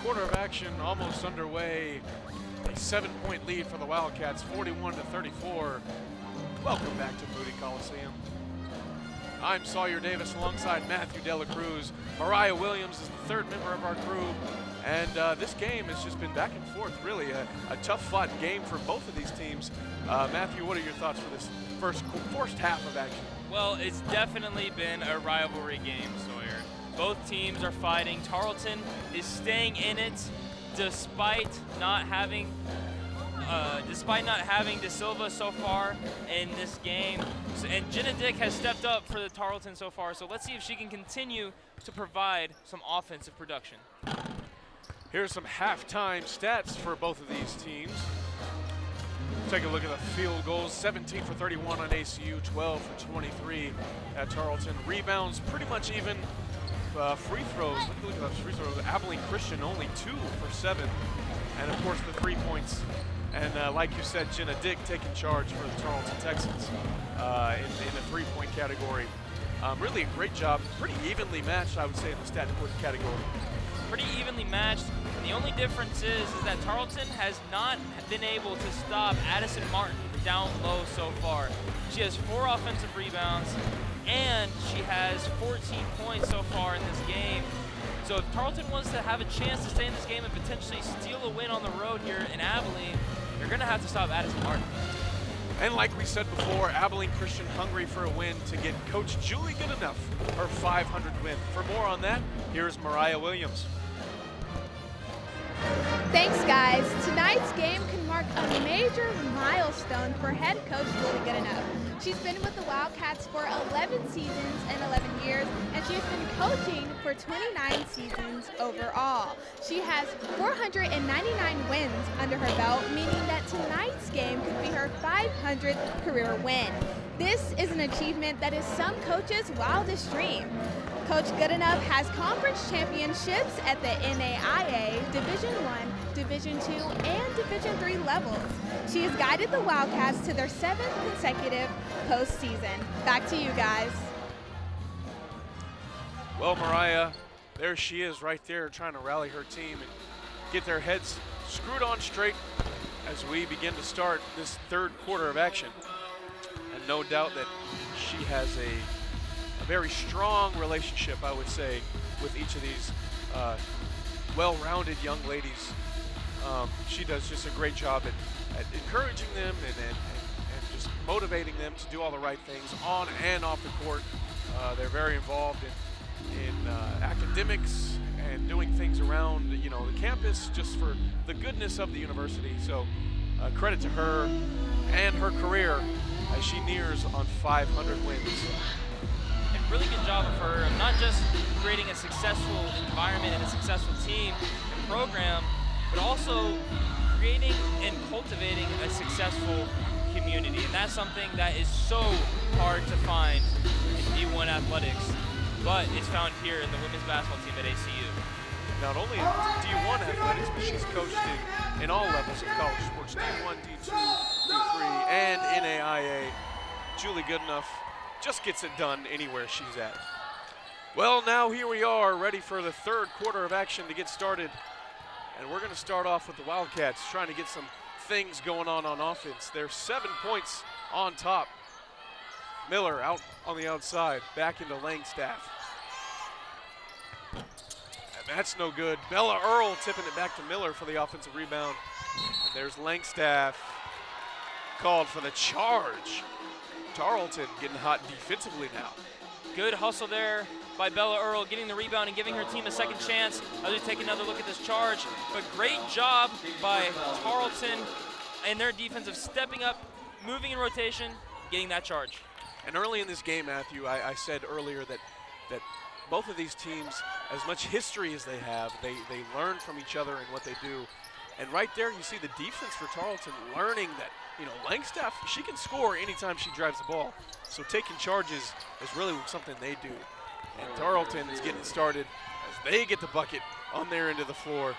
quarter of action almost underway. A 7-point lead for the Wildcats, 41-34. Welcome back to Moody Coliseum. I'm Sawyer Davis alongside Matthew Dela Cruz. Mariah Williams is the third member of our crew. And this game has just been back and forth, really a tough-fought game for both of these teams. Matthew, what are your thoughts for this first half of action? Well, it's definitely been a rivalry game, Sawyer. Both teams are fighting. Tarleton is staying in it despite not having De Silva so far in this game. And Jenna Dick has stepped up for the Tarleton so far, so let's see if she can continue to provide some offensive production. Here's some halftime stats for both of these teams. Take a look at the field goals. 17 for 31 on ACU, 12 for 23 at Tarleton. Rebounds pretty much even. Free throws, look at those free throws. Abilene Christian only 2 for 7. And of course the 3 points. And like you said, Jenna Dick taking charge for the Tarleton Texans in the 3-point category. Really a great job. Pretty evenly matched, I would say, in the stat put category. Pretty evenly matched. And the only difference is that Tarleton has not been able to stop Addison Martin down low so far. She has 4 offensive rebounds, and she has 14 points so far in this game. So if Tarleton wants to have a chance to stay in this game and potentially steal a win on the road here in Abilene, they're going to have to stop Addison Martin. And like we said before, Abilene Christian hungry for a win to get Coach Julie Goodenough her 500 win. For more on that, here's Mariah Williams. Thanks, guys. Tonight's game can mark a major milestone for head coach Julie Goodenough. She's been with the Wildcats for 11 seasons and 11 years, and she's been coaching for 29 seasons overall. She has 499 wins under her belt, meaning that tonight's game could be her 500th career win. This is an achievement that is some coaches' wildest dream. Coach Goodenough has conference championships at the NAIA, Division I, Division II, and Division III levels. She has guided the Wildcats to their 7th consecutive postseason. Back to you guys. Well, Mariah, there she is right there trying to rally her team and get their heads screwed on straight as we begin to start this third quarter of action. And no doubt that she has a very strong relationship, I would say, with each of these well-rounded young ladies. She does just a great job at encouraging them and just motivating them to do all the right things on and off the court. They're very involved in academics and doing things around the campus just for the goodness of the university. So credit to her and her career as she nears on 500 wins. Really good job of her, not just creating a successful environment and a successful team and program, but also creating and cultivating a successful community. And that's something that is so hard to find in D1 athletics, but it's found here in the women's basketball team at ACU. Not only in D1 athletics, but she's coached in all levels of college sports, D1, D2, D3, and NAIA. Julie Goodenough just gets it done anywhere she's at. Well, now here we are, ready for the third quarter of action to get started. And we're going to start off with the Wildcats trying to get some things going on offense. They're 7 points on top. Miller out on the outside, back into Langstaff. And that's no good. Bella Earl tipping it back to Miller for the offensive rebound. And there's Langstaff called for the charge. Tarleton getting hot defensively now. Good hustle there by Bella Earl, getting the rebound and giving her team a second chance. As we take another look at this charge, but great job by Tarleton and their defense of stepping up, moving in rotation, getting that charge. And early in this game, Matthew, I said earlier that both of these teams, as much history as they have, they learn from each other and what they do. And right there, you see the defense for Tarleton learning that, Langstaff, she can score anytime she drives the ball. So taking charges is really something they do. And Tarleton is getting started as they get the bucket on their end of the floor.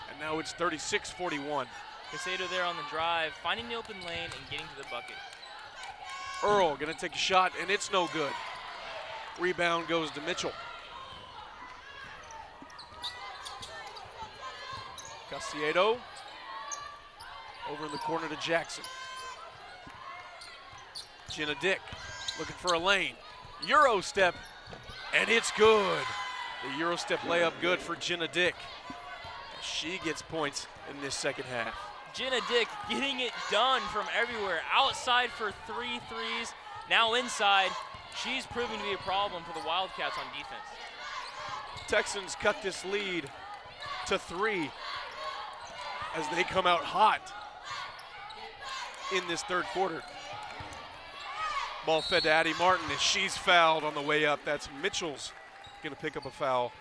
And now it's 36-41. Casado there on the drive, finding the open lane and getting to the bucket. Earl gonna take a shot, and it's no good. Rebound goes to Mitchell. Casiedo over in the corner to Jackson. Jenna Dick looking for a lane. Euro step, and it's good. The Euro step layup good for Jenna Dick. She gets points in this second half. Jenna Dick getting it done from everywhere. Outside for 3 threes, now inside. She's proving to be a problem for the Wildcats on defense. Texans cut this lead to 3 as they come out hot in this third quarter. Ball fed to Addie Martin as she's fouled on the way up. That's Mitchell's gonna pick up a foul.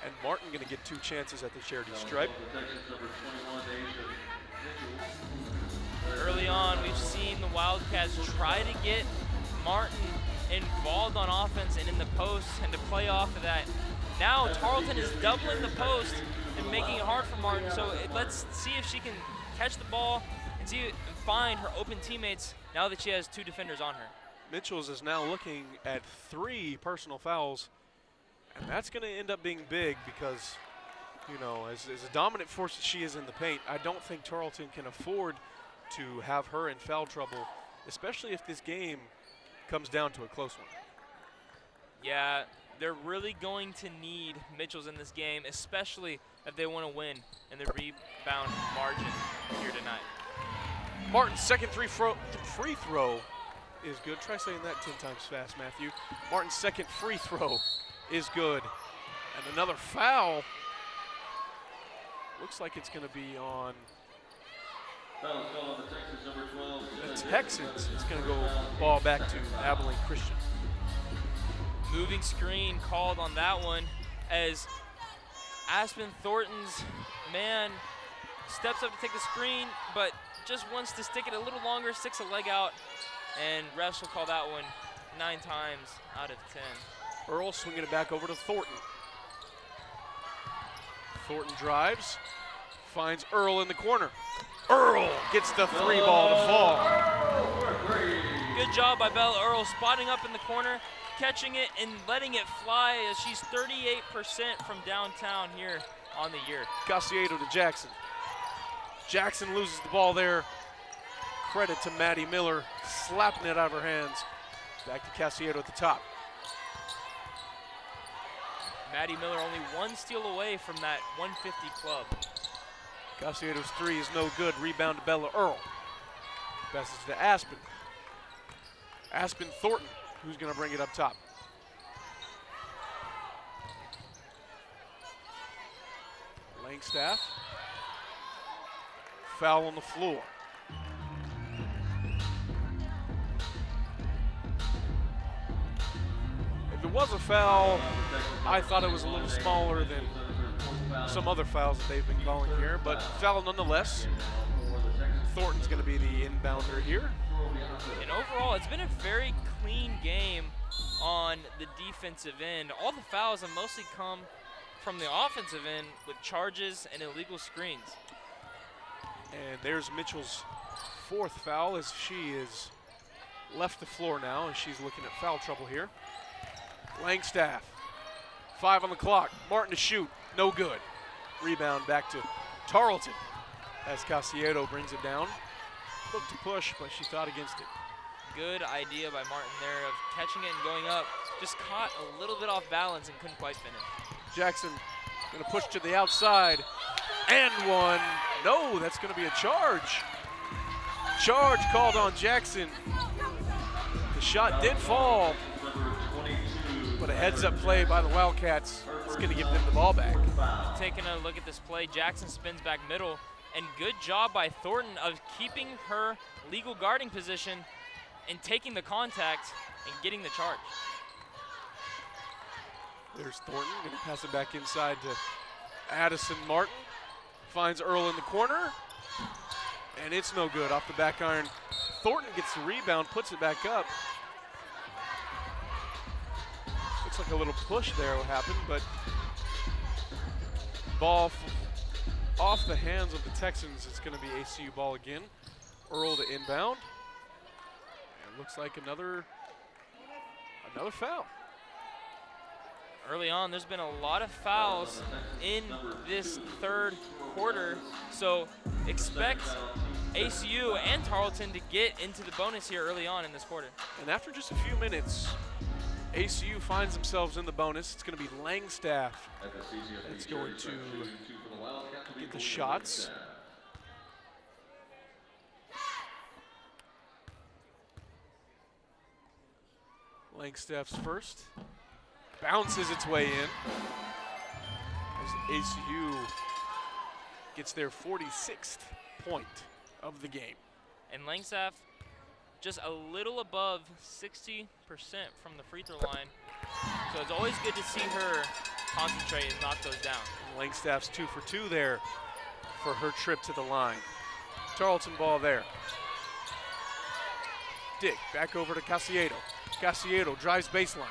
And Martin gonna get 2 chances at the charity stripe. Early on, we've seen the Wildcats try to get Martin involved on offense and in the post and to play off of that. Now Tarleton is doubling the post and making it hard for Martin. So let's see if she can catch the ball and find her open teammates now that she has 2 defenders on her. Mitchell's is now looking at 3 personal fouls, and that's going to end up being big because, you know, as a dominant force that she is in the paint, I don't think Tarleton can afford to have her in foul trouble, especially if this game comes down to a close one. Yeah, they're really going to need Mitchell's in this game, especially if they want to win in the rebound margin here tonight. Martin's second free throw is good. Try saying that 10 times fast, Matthew. Martin's second free throw is good. And another foul. Looks like it's going to be on the Texans. It's going to go ball back to Abilene Christian. Moving screen called on that one as Aspen Thornton's man steps up to take the screen, but just wants to stick it a little longer, sticks a leg out, and refs will call that one 9 times out of 10. Earl swinging it back over to Thornton. Thornton drives, finds Earl in the corner. Earl gets the 3 ball to fall. Good job by Bella Earl spotting up in the corner, catching it and letting it fly as she's 38% from downtown here on the year. Casiedo to Jackson. Jackson loses the ball there. Credit to Maddie Miller, slapping it out of her hands. Back to Casiedo at the top. Maddie Miller only 1 steal away from that 150 club. Casiedo's 3 is no good. Rebound to Bella Earl. Passes to Aspen. Aspen Thornton, who's going to bring it up top. Langstaff. Foul on the floor. If it was a foul, I thought it was a little smaller than some other fouls that they've been calling here, but foul nonetheless. Thornton's going to be the inbounder here. And overall, it's been a very clean game on the defensive end. All the fouls have mostly come from the offensive end with charges and illegal screens. And there's Mitchell's 4th foul as she is left the floor now and she's looking at foul trouble here. Langstaff, 5 on the clock. Martin to shoot, no good. Rebound back to Tarleton as Casiedo brings it down. Looked to push, but she thought against it. Good idea by Martin there of catching it and going up. Just caught a little bit off balance and couldn't quite finish. Jackson gonna push to the outside and 1. No, that's gonna be a charge. Charge called on Jackson. The shot did fall, but a heads-up play by the Wildcats is gonna give them the ball back. Taking a look at this play, Jackson spins back middle, and good job by Thornton of keeping her legal guarding position and taking the contact and getting the charge. There's Thornton, gonna pass it back inside to Addison Martin. Finds Earl in the corner, and it's no good off the back iron. Thornton gets the rebound, puts it back up. Looks like a little push there will happen, but ball off the hands of the Texans. It's gonna be ACU ball again. Earl to inbound. And looks like another foul. early on, there's been a lot of fouls in this third quarter, so expect ACU and Tarleton to get into the bonus here early on in this quarter. And after just a few minutes, ACU finds themselves in the bonus. It's going to be Langstaff that's going to get the shots. Langstaff's first. Bounces its way in as ACU gets their 46th point of the game. And Langstaff just a little above 60% from the free throw line. So it's always good to see her concentrate and knock those down. Langstaff's 2 for 2 there for her trip to the line. Tarleton ball there. Dick back over to Casiedo. Casiedo drives baseline.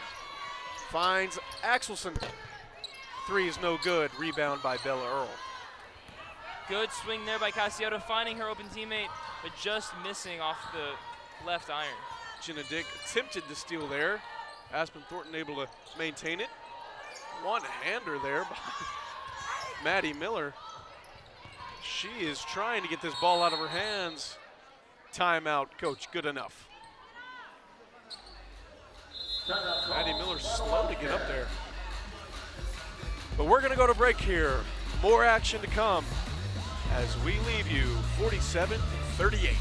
Finds Axelson. 3 is no good. Rebound by Bella Earl. Good swing there by Casiedo, finding her open teammate, but just missing off the left iron. Jenna Dick attempted to steal there. Aspen Thornton able to maintain it. One-hander there by Maddie Miller. She is trying to get this ball out of her hands. Timeout, coach, good enough. Maddie Miller slow to get up there. But we're gonna go to break here. More action to come as we leave you 47-38.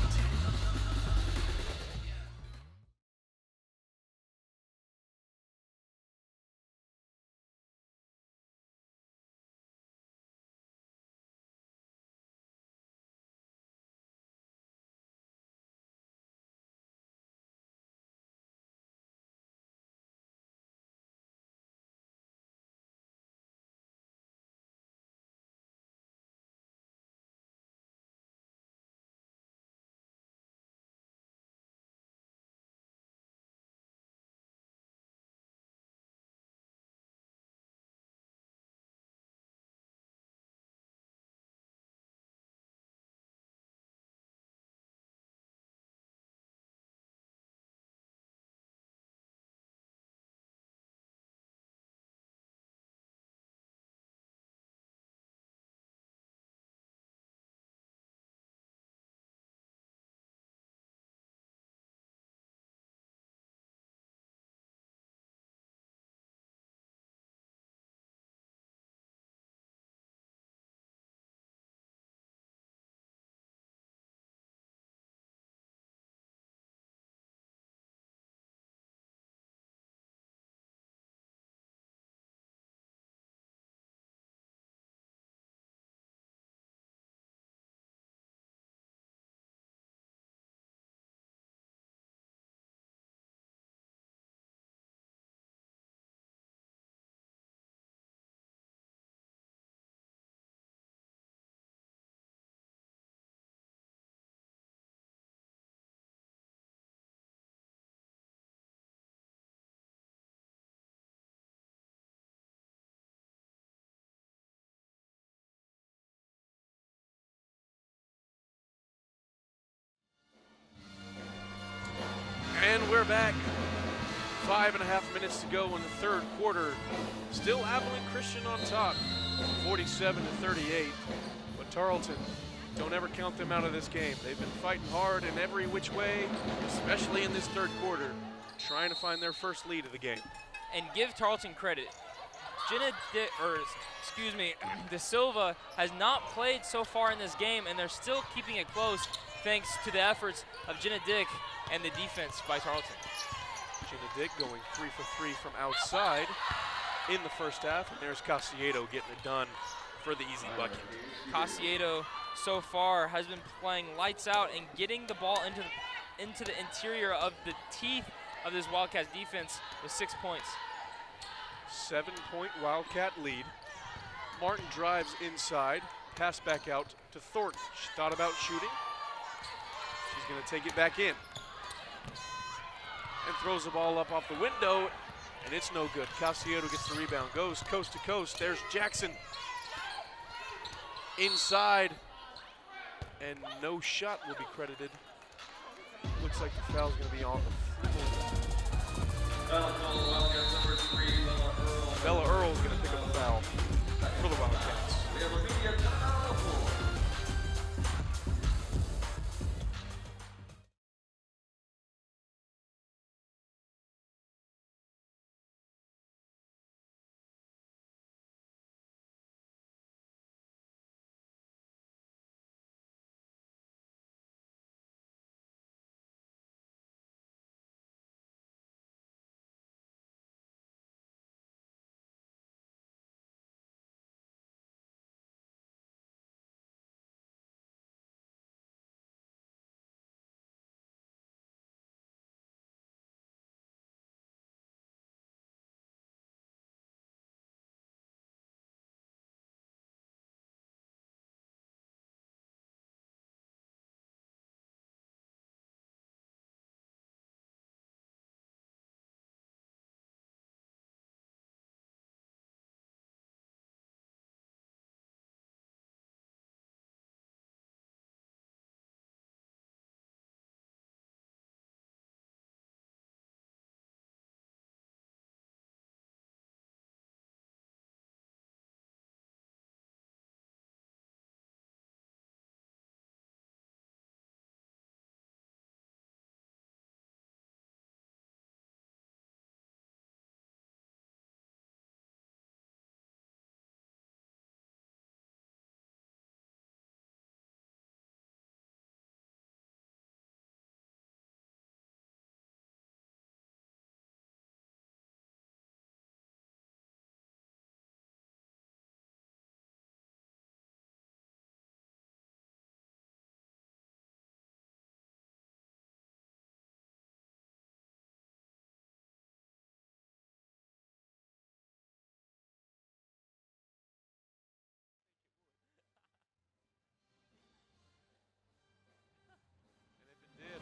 And we're back. 5.5 minutes to go in the third quarter. Still Abilene Christian on top, 47-38. But Tarleton, don't ever count them out of this game. They've been fighting hard in every which way, especially in this third quarter, trying to find their first lead of the game. And give Tarleton credit. De Silva has not played so far in this game, and they're still keeping it close thanks to the efforts of Jenna Dick and the defense by Tarleton. Jenna Dick going 3 for 3 from outside in the first half, and there's Casiedo getting it done for the easy bucket. Casiedo so far has been playing lights out and getting the ball into the interior of the teeth of this Wildcats defense with 6 points. 7-point Wildcat lead. Martin drives inside, pass back out to Thornton. She thought about shooting. She's going to take it back in. And throws the ball up off the window, and it's no good. Casiedo gets the rebound, goes coast to coast. There's Jackson inside, and no shot will be credited. Looks like the foul's going to be on the floor. Foul call, Wildcats number 3, Bella Earl. Bella Earl is going to pick up a foul for the Wildcats.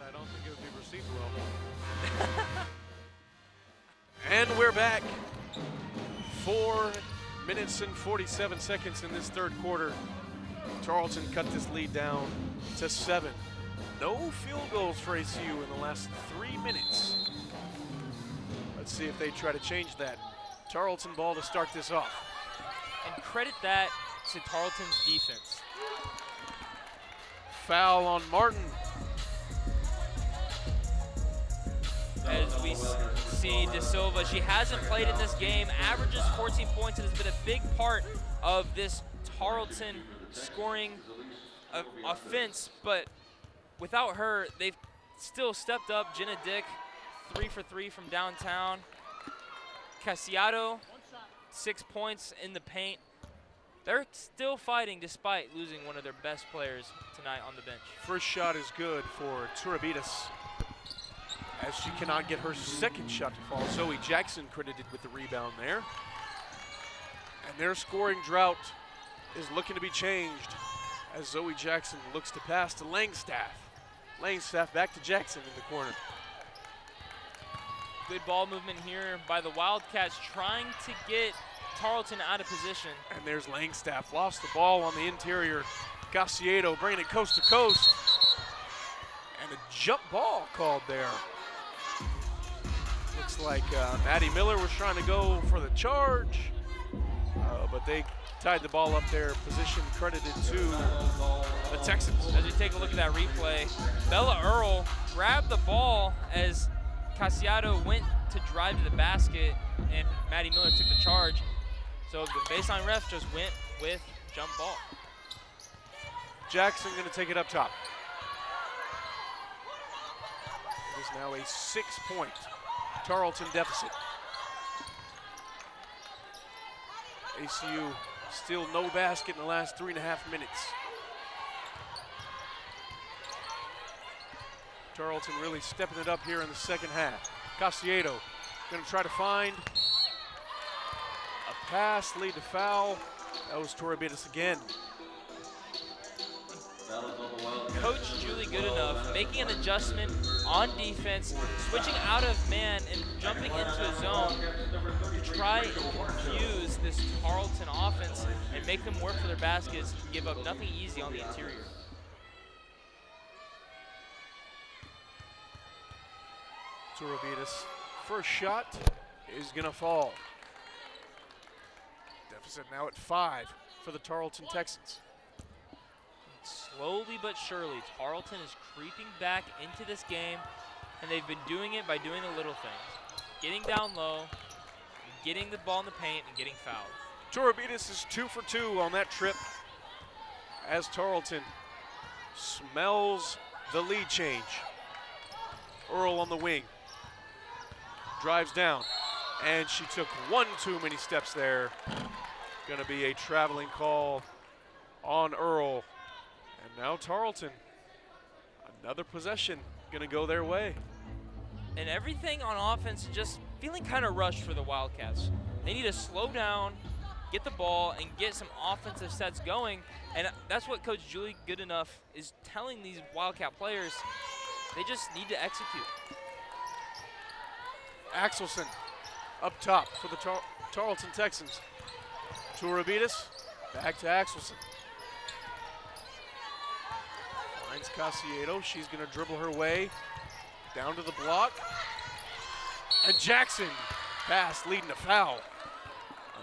I don't think it would be received well. And we're back. 4 minutes and 47 seconds in this third quarter. Tarleton cut this lead down to 7. No field goals for ACU in the last 3 minutes. Let's see if they try to change that. Tarleton ball to start this off. And credit that to Tarleton's defense. Foul on Martin. As we see De Silva, she hasn't played in this game, averages 14 points, and has been a big part of this Tarleton scoring offense, but without her, they've still stepped up. Jenna Dick, 3 for 3 from downtown. Casiado, 6 points in the paint. They're still fighting despite losing one of their best players tonight on the bench. First shot is good for Turabitas, as she cannot get her second shot to fall. Zoe Jackson credited with the rebound there. And their scoring drought is looking to be changed as Zoe Jackson looks to pass to Langstaff. Langstaff back to Jackson in the corner. Good ball movement here by the Wildcats, trying to get Tarleton out of position. And there's Langstaff, lost the ball on the interior. Casiado bringing it coast to coast. And a jump ball called there. Looks like Maddie Miller was trying to go for the charge, but they tied the ball up there. Position credited to the Texans. As you take a look at that replay, Bella Earl grabbed the ball as Casiado went to drive to the basket, and Maddie Miller took the charge. So the baseline ref just went with jump ball. Jackson going to take it up top. It is now a 6-point Tarleton deficit. ACU still no basket in the last 3.5 minutes. Tarleton really stepping it up here in the second half. Casiado going to try to find a pass, lead to foul. That was Turabitas again. Coach Julie Goodenough making an adjustment on defense, switching out of man and jumping into a zone to try and confuse this Tarleton offense and make them work for their baskets, give up nothing easy on the interior. Turabitas, first shot is gonna fall. deficit now at 5 for the Tarleton Texans. Slowly but surely, Tarleton is creeping back into this game, and they've been doing it by doing the little things. Getting down low, getting the ball in the paint, and getting fouled. Turabitas is 2 for 2 on that trip as Tarleton smells the lead change. Earl on the wing, drives down, and she took one too many steps there. Gonna be a traveling call on Earl. And now Tarleton, another possession, gonna go their way. And everything on offense just feeling kind of rushed for the Wildcats. They need to slow down, get the ball, and get some offensive sets going. And that's what Coach Julie Goodenough is telling these Wildcat players. They just need to execute. Axelson up top for the Tarleton Texans. Turabitas, back to Axelson. Finds Casiedo, she's gonna dribble her way down to the block. And Jackson pass leading to foul.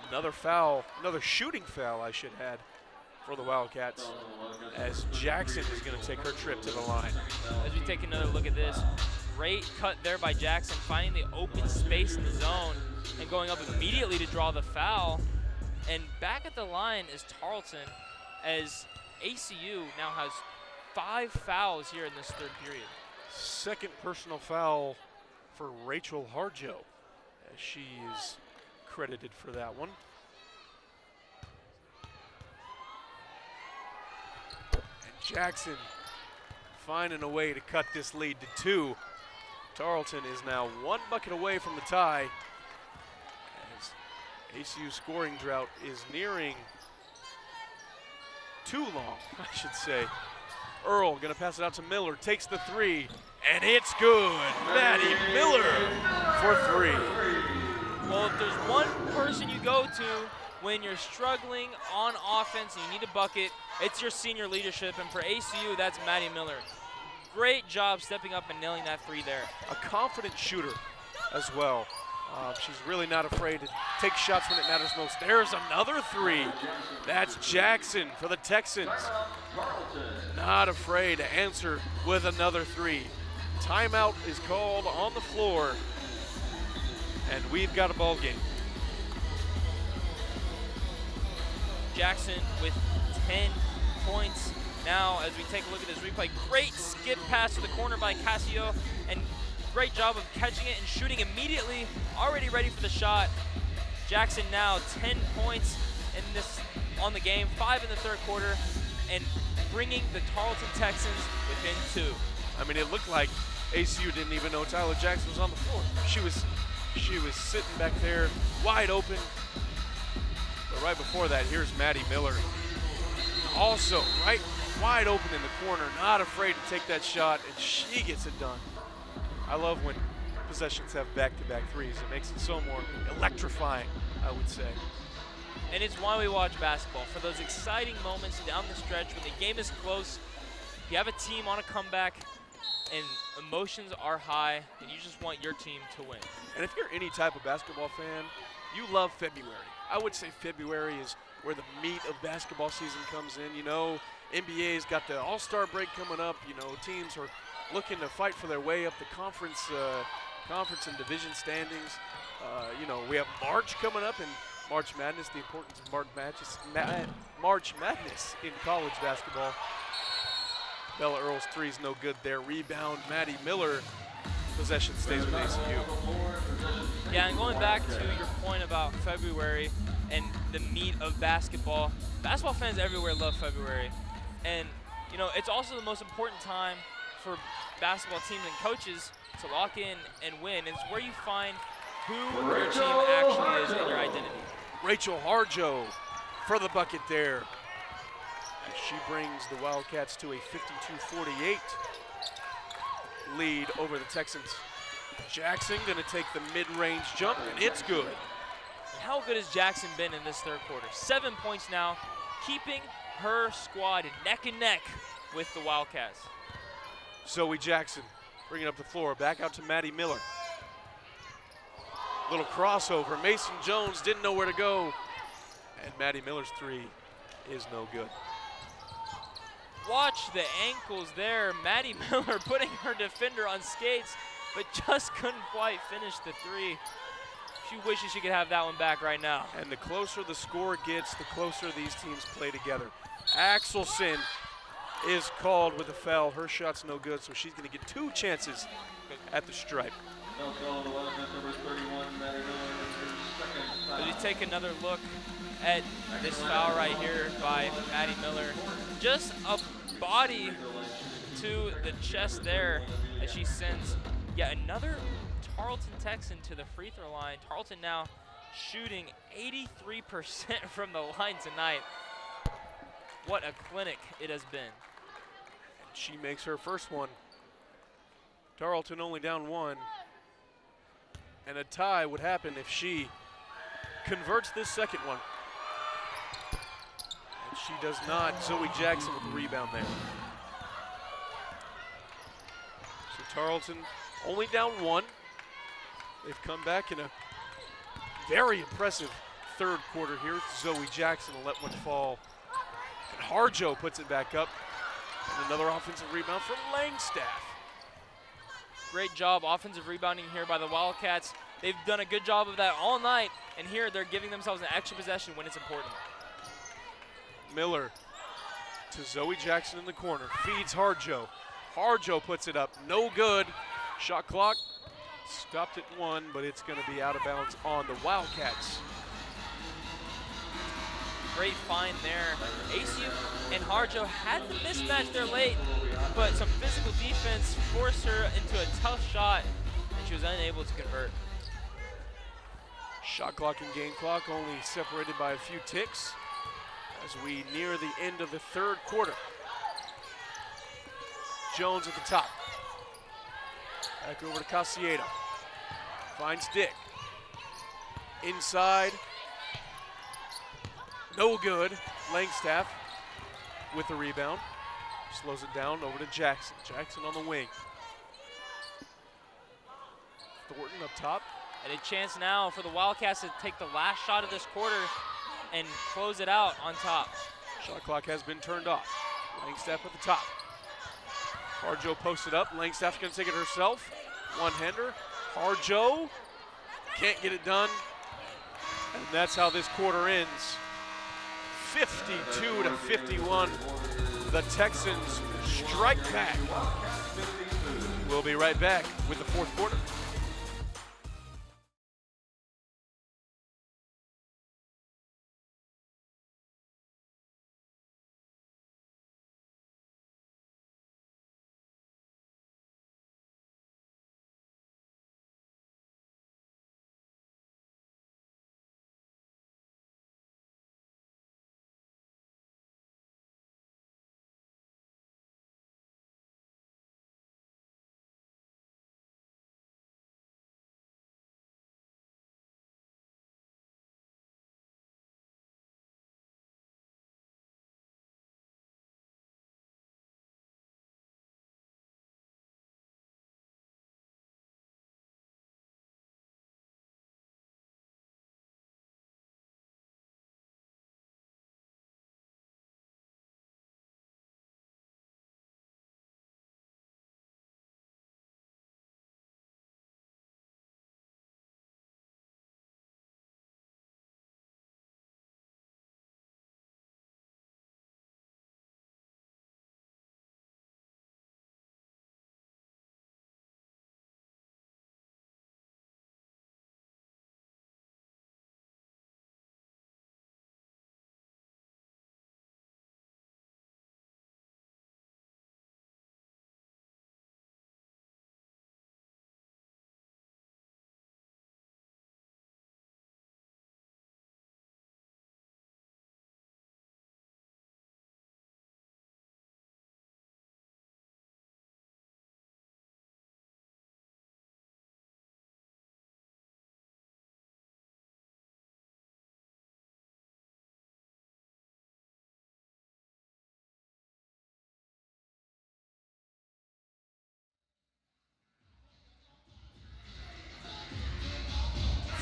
Another foul, another shooting foul I should add for the Wildcats, as Jackson is gonna take her trip to the line. As we take another look at this, great cut there by Jackson, finding the open space in the zone and going up immediately to draw the foul. And back at the line is Tarleton, as ACU now has 5 fouls here in this third period. Second personal foul for Rachel Harjo, as she is credited for that one. And Jackson finding a way to cut this lead to 2. Tarleton is now 1 bucket away from the tie, as ACU scoring drought is nearing too long, I should say. Earl gonna pass it out to Miller, takes the 3, and it's good. Maddie Miller for 3. Well, if there's one person you go to when you're struggling on offense and you need a bucket, it's your senior leadership, and for ACU, that's Maddie Miller. Great job stepping up and nailing that 3 there. A confident shooter as well. She's really not afraid to take shots when it matters most. There's another 3. That's Jackson for the Texans. Not afraid to answer with another 3. Timeout is called on the floor, and we've got a ball game. Jackson with 10 points. Now, as we take a look at this replay, great skip pass to the corner by Casio, and great job of catching it and shooting immediately, already ready for the shot. Jackson now 10 points in this on the game, 5 in the third quarter, and bringing the Tarleton Texans within 2. I mean, it looked like ACU didn't even know Tyler Jackson was on the floor. She was sitting back there, wide open. But right before that, here's Maddie Miller. Also, right wide open in the corner, not afraid to take that shot, and she gets it done. I love when possessions have back-to-back 3s. It makes it so more electrifying, I would say. And it's why we watch basketball, for those exciting moments down the stretch when the game is close, you have a team on a comeback, and emotions are high, and you just want your team to win. And if you're any type of basketball fan, you love February. I would say February is where the meat of basketball season comes in. You know, NBA's got the All-Star break coming up. You know, teams are looking to fight for their way up the conference and division standings. You know, we have March coming up, and March Madness, the importance of March Madness in college basketball. Bella Earl's 3's no good there. Rebound, Maddie Miller. Possession stays with ACU. Yeah, and going back to your point about February and the meat of basketball, basketball fans everywhere love February. And, you know, it's also the most important time for basketball teams and coaches to lock in and win. It's where you find who your team actually is and your identity. Rachel Harjo for the bucket there, as she brings the Wildcats to a 52-48 lead over the Texans. Jackson gonna take the mid-range jump, and it's good. How good has Jackson been in this third quarter? 7 points now, keeping her squad neck and neck with the Wildcats. Zoe Jackson bringing up the floor, back out to Maddie Miller. Little crossover, Mason Jones didn't know where to go. And Maddie Miller's three is no good. Watch the ankles there. Maddie Miller putting her defender on skates, but just couldn't quite finish the three. She wishes she could have that one back right now. And the closer the score gets, the closer these teams play together. Axelson is called with a foul. Her shot's no good, so she's going to get 2 chances at the stripe. As we take another look at this foul right here by Maddie Miller. Just a body to the chest there as she sends yet another Tarleton Texan to the free throw line. Tarleton now shooting 83% from the line tonight. What a clinic it has been. She makes her first one. Tarleton only down 1. And a tie would happen if she converts this second one. And she does not. Zoe Jackson with the rebound there. So Tarleton only down 1. They've come back in a very impressive third quarter here. Zoe Jackson will let one fall. And Harjo puts it back up. And another offensive rebound from Langstaff. Great job offensive rebounding here by the Wildcats. They've done a good job of that all night, and here they're giving themselves an extra possession when it's important. Miller to Zoe Jackson in the corner, feeds Harjo. Harjo puts it up, no good. Shot clock stopped at 1, but it's going to be out of bounds on the Wildcats. Great find there. ACU and Harjo had the mismatch there late, but some physical defense forced her into a tough shot, and she was unable to convert. Shot clock and game clock only separated by a few ticks as we near the end of the third quarter. Jones at the top. Back over to Casieta. Finds Dick. Inside. No good. Langstaff with the rebound. Slows it down over to Jackson. Jackson on the wing. Thornton up top. And a chance now for the Wildcats to take the last shot of this quarter and close it out on top. Shot clock has been turned off. Langstaff at the top. Harjo posted up. Langstaff's going to take it herself. One-hander. Harjo can't get it done. And that's how this quarter ends. 52 to 51. The Texans strike back. We'll be right back with the fourth quarter.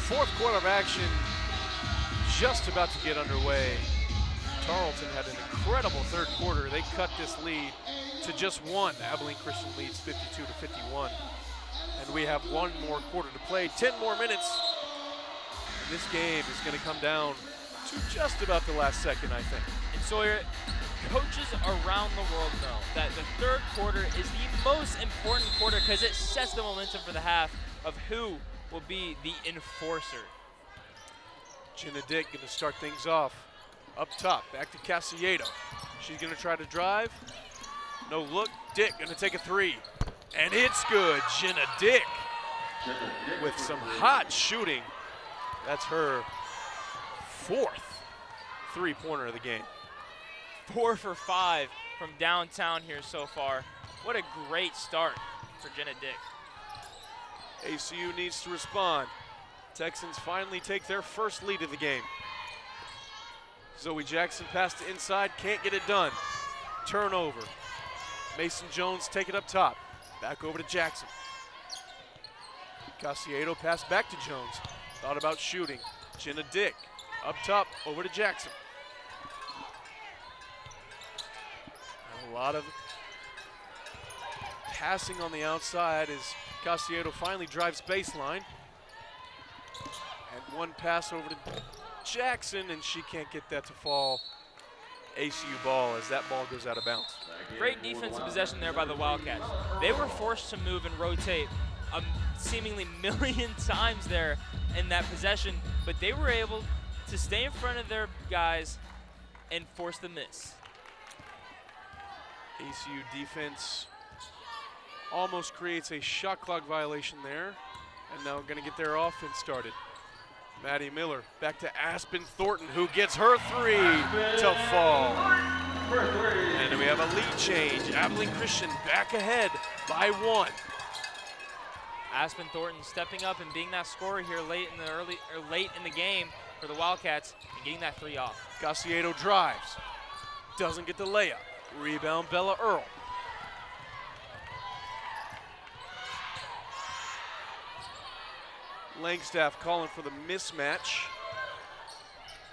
Fourth quarter of action. just about to get underway. Tarleton had an incredible third quarter. They cut this lead to just one. Abilene Christian leads 52-51. And we have one more quarter to play, 10 more minutes. And this game is going to come down to just about the last second, I think. And Sawyer, coaches around the world know that the third quarter is the most important quarter because it sets the momentum for the half of who will be the enforcer. Jenna Dick going to start things off. Up top, back to Casiedo. She's going to try to drive. No look. Dick going to take a three. And it's good. Jenna Dick with some hot shooting. That's her fourth three-pointer of the game. 4 for 5 from downtown here so far. What a great start for Jenna Dick. ACU needs to respond. Texans finally take their first lead of the game. Zoe Jackson passed to inside, can't get it done. Turnover. Mason Jones take it up top. Back over to Jackson. Casiedo passed back to Jones. Thought about shooting. Jenna Dick up top, over to Jackson. And a lot of passing on the outside as Casiedo finally drives baseline. And one pass over to Jackson, and she can't get that to fall. ACU ball as that ball goes out of bounds. Great defensive possession there by the Wildcats. They were forced to move and rotate seemingly million times there in that possession, but they were able to stay in front of their guys and force the miss. ACU defense almost creates a shot clock violation there, and now going to get their offense started. Maddie Miller back to Aspen Thornton, who gets her three to fall. And then we have a lead change. Abilene Christian back ahead by 1. Aspen Thornton stepping up and being that scorer here late in the game for the Wildcats and getting that three off. Casiedo drives, doesn't get the layup. Rebound Bella Earl. Langstaff calling for the mismatch.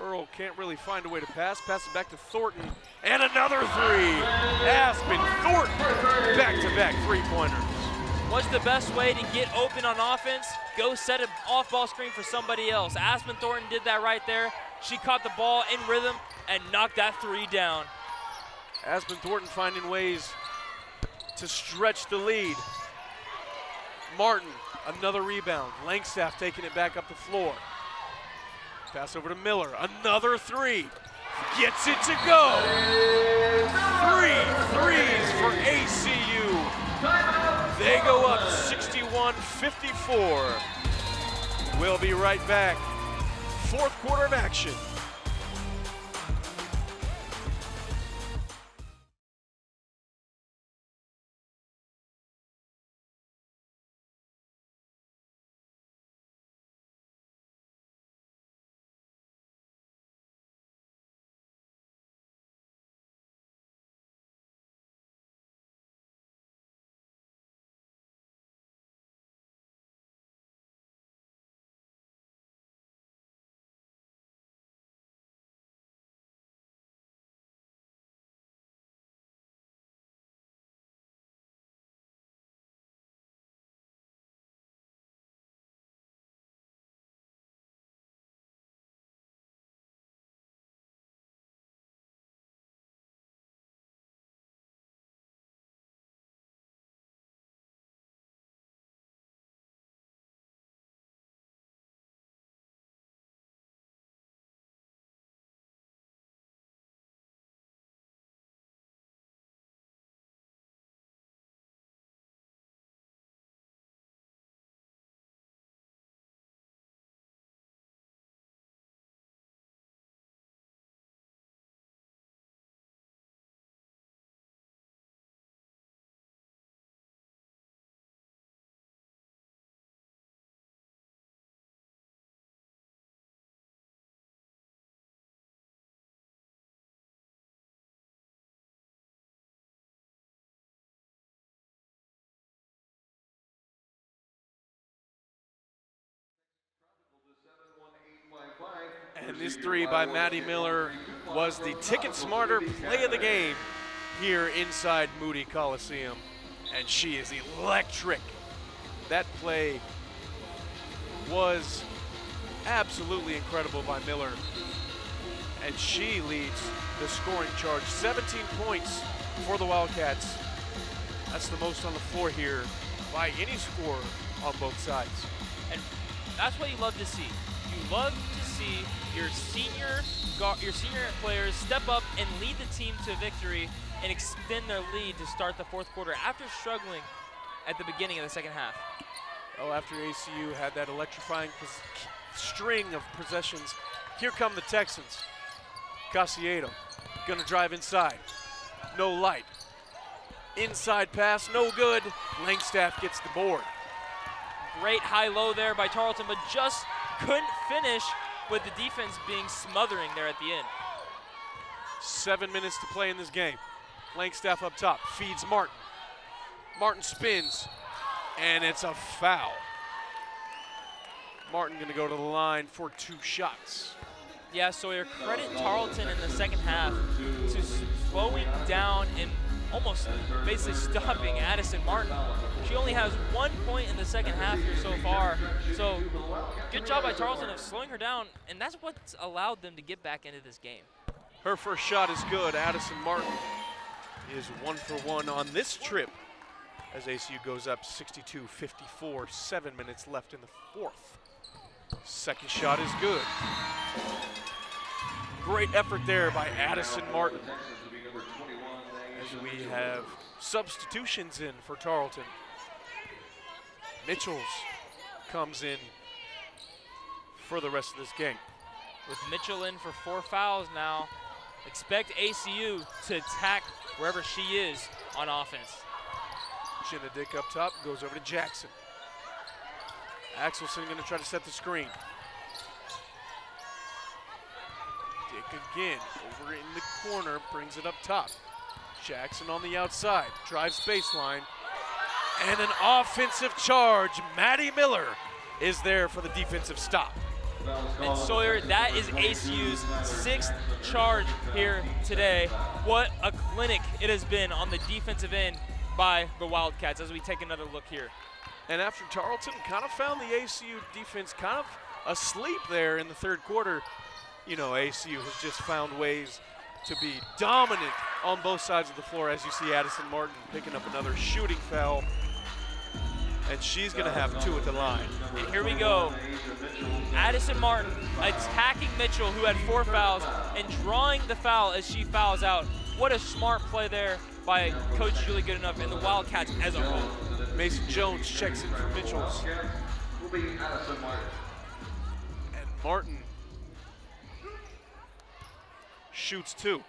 Earl can't really find a way to pass. Pass it back to Thornton. And another three. Aspen Thornton. Back-to-back three-pointers. What's the best way to get open on offense? Go set an off-ball screen for somebody else. Aspen Thornton did that right there. She caught the ball in rhythm and knocked that three down. Aspen Thornton finding ways to stretch the lead. Martin, another rebound. Langstaff taking it back up the floor. Pass over to Miller, another three. Gets it to go. 3 threes for ACU. They go up 61-54. We'll be right back. Fourth quarter of action. And this three by Maddie Miller was the Ticket Smarter play of the game here inside Moody Coliseum. And she is electric. That play was absolutely incredible by Miller. And she leads the scoring charge. 17 points for the Wildcats. That's the most on the floor here by any scorer on both sides. And that's what you love to see. You love to see your senior players step up and lead the team to victory and extend their lead to start the fourth quarter after struggling at the beginning of the second half. Oh, after ACU had that electrifying string of possessions, here come the Texans. Casiedo gonna drive inside. No light. Inside pass, no good. Langstaff gets the board. Great high-low there by Tarleton, but just couldn't finish with the defense being smothering there at the end. 7 minutes to play in this game. Langstaff up top, feeds Martin. Martin spins, and it's a foul. Martin gonna go to the line for 2 shots. Yeah, Sawyer, credit Tarleton in the second half to slowing down and almost basically stopping Addison Martin. She only has 1 point in the second half here so far. So good job by Tarleton of slowing her down, and that's what's allowed them to get back into this game. Her first shot is good. Addison Martin is 1 for 1 on this trip as ACU goes up 62-54, 7 minutes left in the fourth. Second shot is good. Great effort there by Addison Martin. As we have substitutions in for Tarleton. Mitchells comes in for the rest of this game. With Mitchell in for 4 fouls now, expect ACU to attack wherever she is on offense. Chinadick up top, goes over to Jackson. Axelson gonna try to set the screen. Dick again, over in the corner, brings it up top. Jackson on the outside, drives baseline, and an offensive charge. Maddie Miller is there for the defensive stop. And Sawyer, that is ACU's 6th charge here today. What a clinic it has been on the defensive end by the Wildcats as we take another look here. And after Tarleton kind of found the ACU defense kind of asleep there in the third quarter, you know, ACU has just found ways to be dominant on both sides of the floor, as you see Addison Martin picking up another shooting foul. And she's going to have 2 at the line. And here we go. Addison Martin attacking Mitchell, who had 4 fouls, and drawing the foul as she fouls out. What a smart play there by Coach Julie Goodenough and the Wildcats as a whole. Mason Jones checks in for Mitchells. And Martin shoots 2.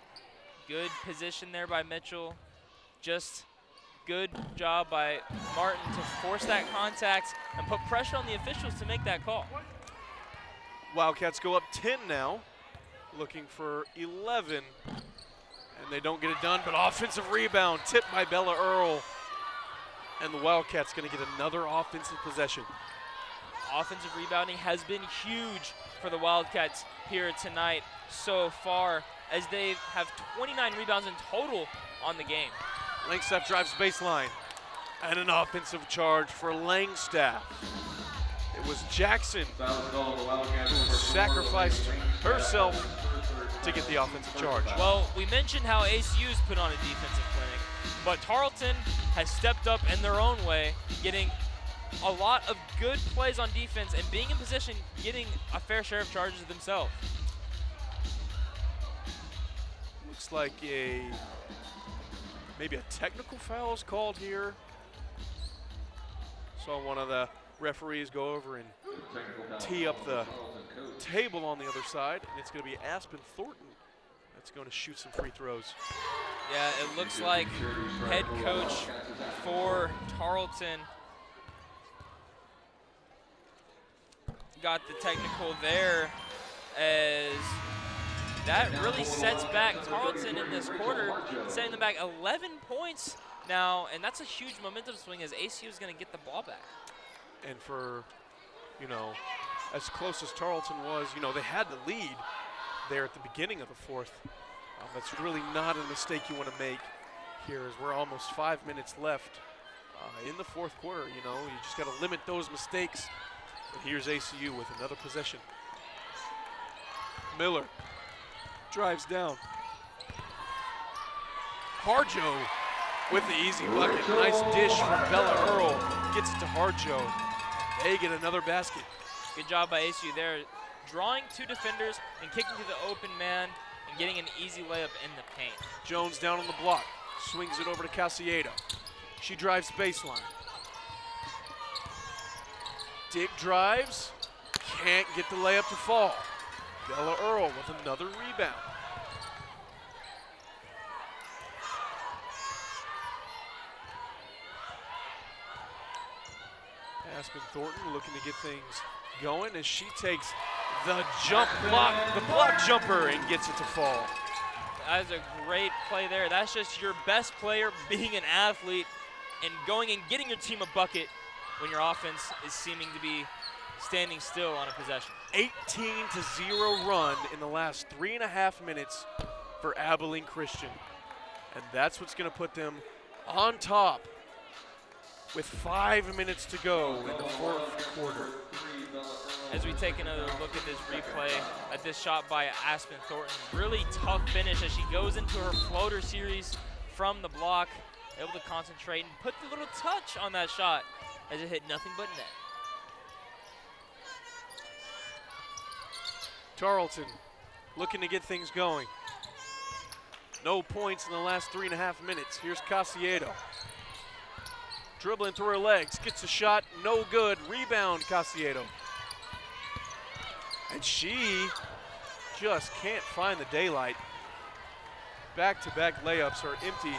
Good position there by Mitchell. Just good job by Martin to force that contact and put pressure on the officials to make that call. Wildcats go up 10 now, looking for 11. And they don't get it done, but offensive rebound tipped by Bella Earl. And the Wildcats gonna get another offensive possession. Offensive rebounding has been huge for the Wildcats here tonight so far, as they have 29 rebounds in total on the game. Langstaff drives baseline, and an offensive charge for Langstaff. It was Jackson who sacrificed herself to get the offensive charge. Well, we mentioned how ACU's put on a defensive clinic, but Tarleton has stepped up in their own way, getting a lot of good plays on defense and being in position, getting a fair share of charges themselves. Looks like maybe a technical foul is called here. Saw one of the referees go over and tee up the table on the other side, and it's going to be Aspen Thornton that's going to shoot some free throws. Yeah, it looks like head coach for Tarleton got the technical there, as that really sets back Tarleton in this quarter, setting them back 11 points now, and that's a huge momentum swing as ACU is going to get the ball back. And for, you know, as close as Tarleton was. You know, they had the lead there at the beginning of the fourth. That's really not a mistake you want to make here, as we're almost 5 minutes left in the fourth quarter. You know, you just got to limit those mistakes. But here's ACU with another possession. Miller drives down. Harjo with the easy bucket. Nice dish from Bella Earl. Gets it to Harjo. They get another basket. Good job by ACU there, drawing 2 defenders and kicking to the open man and getting an easy layup in the paint. Jones down on the block. Swings it over to Casiedo. She drives baseline. Dick drives. Can't get the layup to fall. Bella Earl with another rebound. Aspen Thornton looking to get things going as she takes the block jumper and gets it to fall. That is a great play there. That's just your best player being an athlete and going and getting your team a bucket when your offense is seeming to be standing still on a possession. 18-0 run in the last 3.5 minutes for Abilene Christian. And that's what's going to put them on top with 5 minutes to go in the fourth quarter. As we take another look at this replay, at this shot by Aspen Thornton, really tough finish as she goes into her floater series from the block, able to concentrate and put the little touch on that shot as it hit nothing but net. Tarleton looking to get things going. No points in the last 3.5 minutes. Here's Casiedo. Dribbling through her legs, gets a shot, no good. Rebound, Casiedo. And she just can't find the daylight. Back-to-back layups are empty.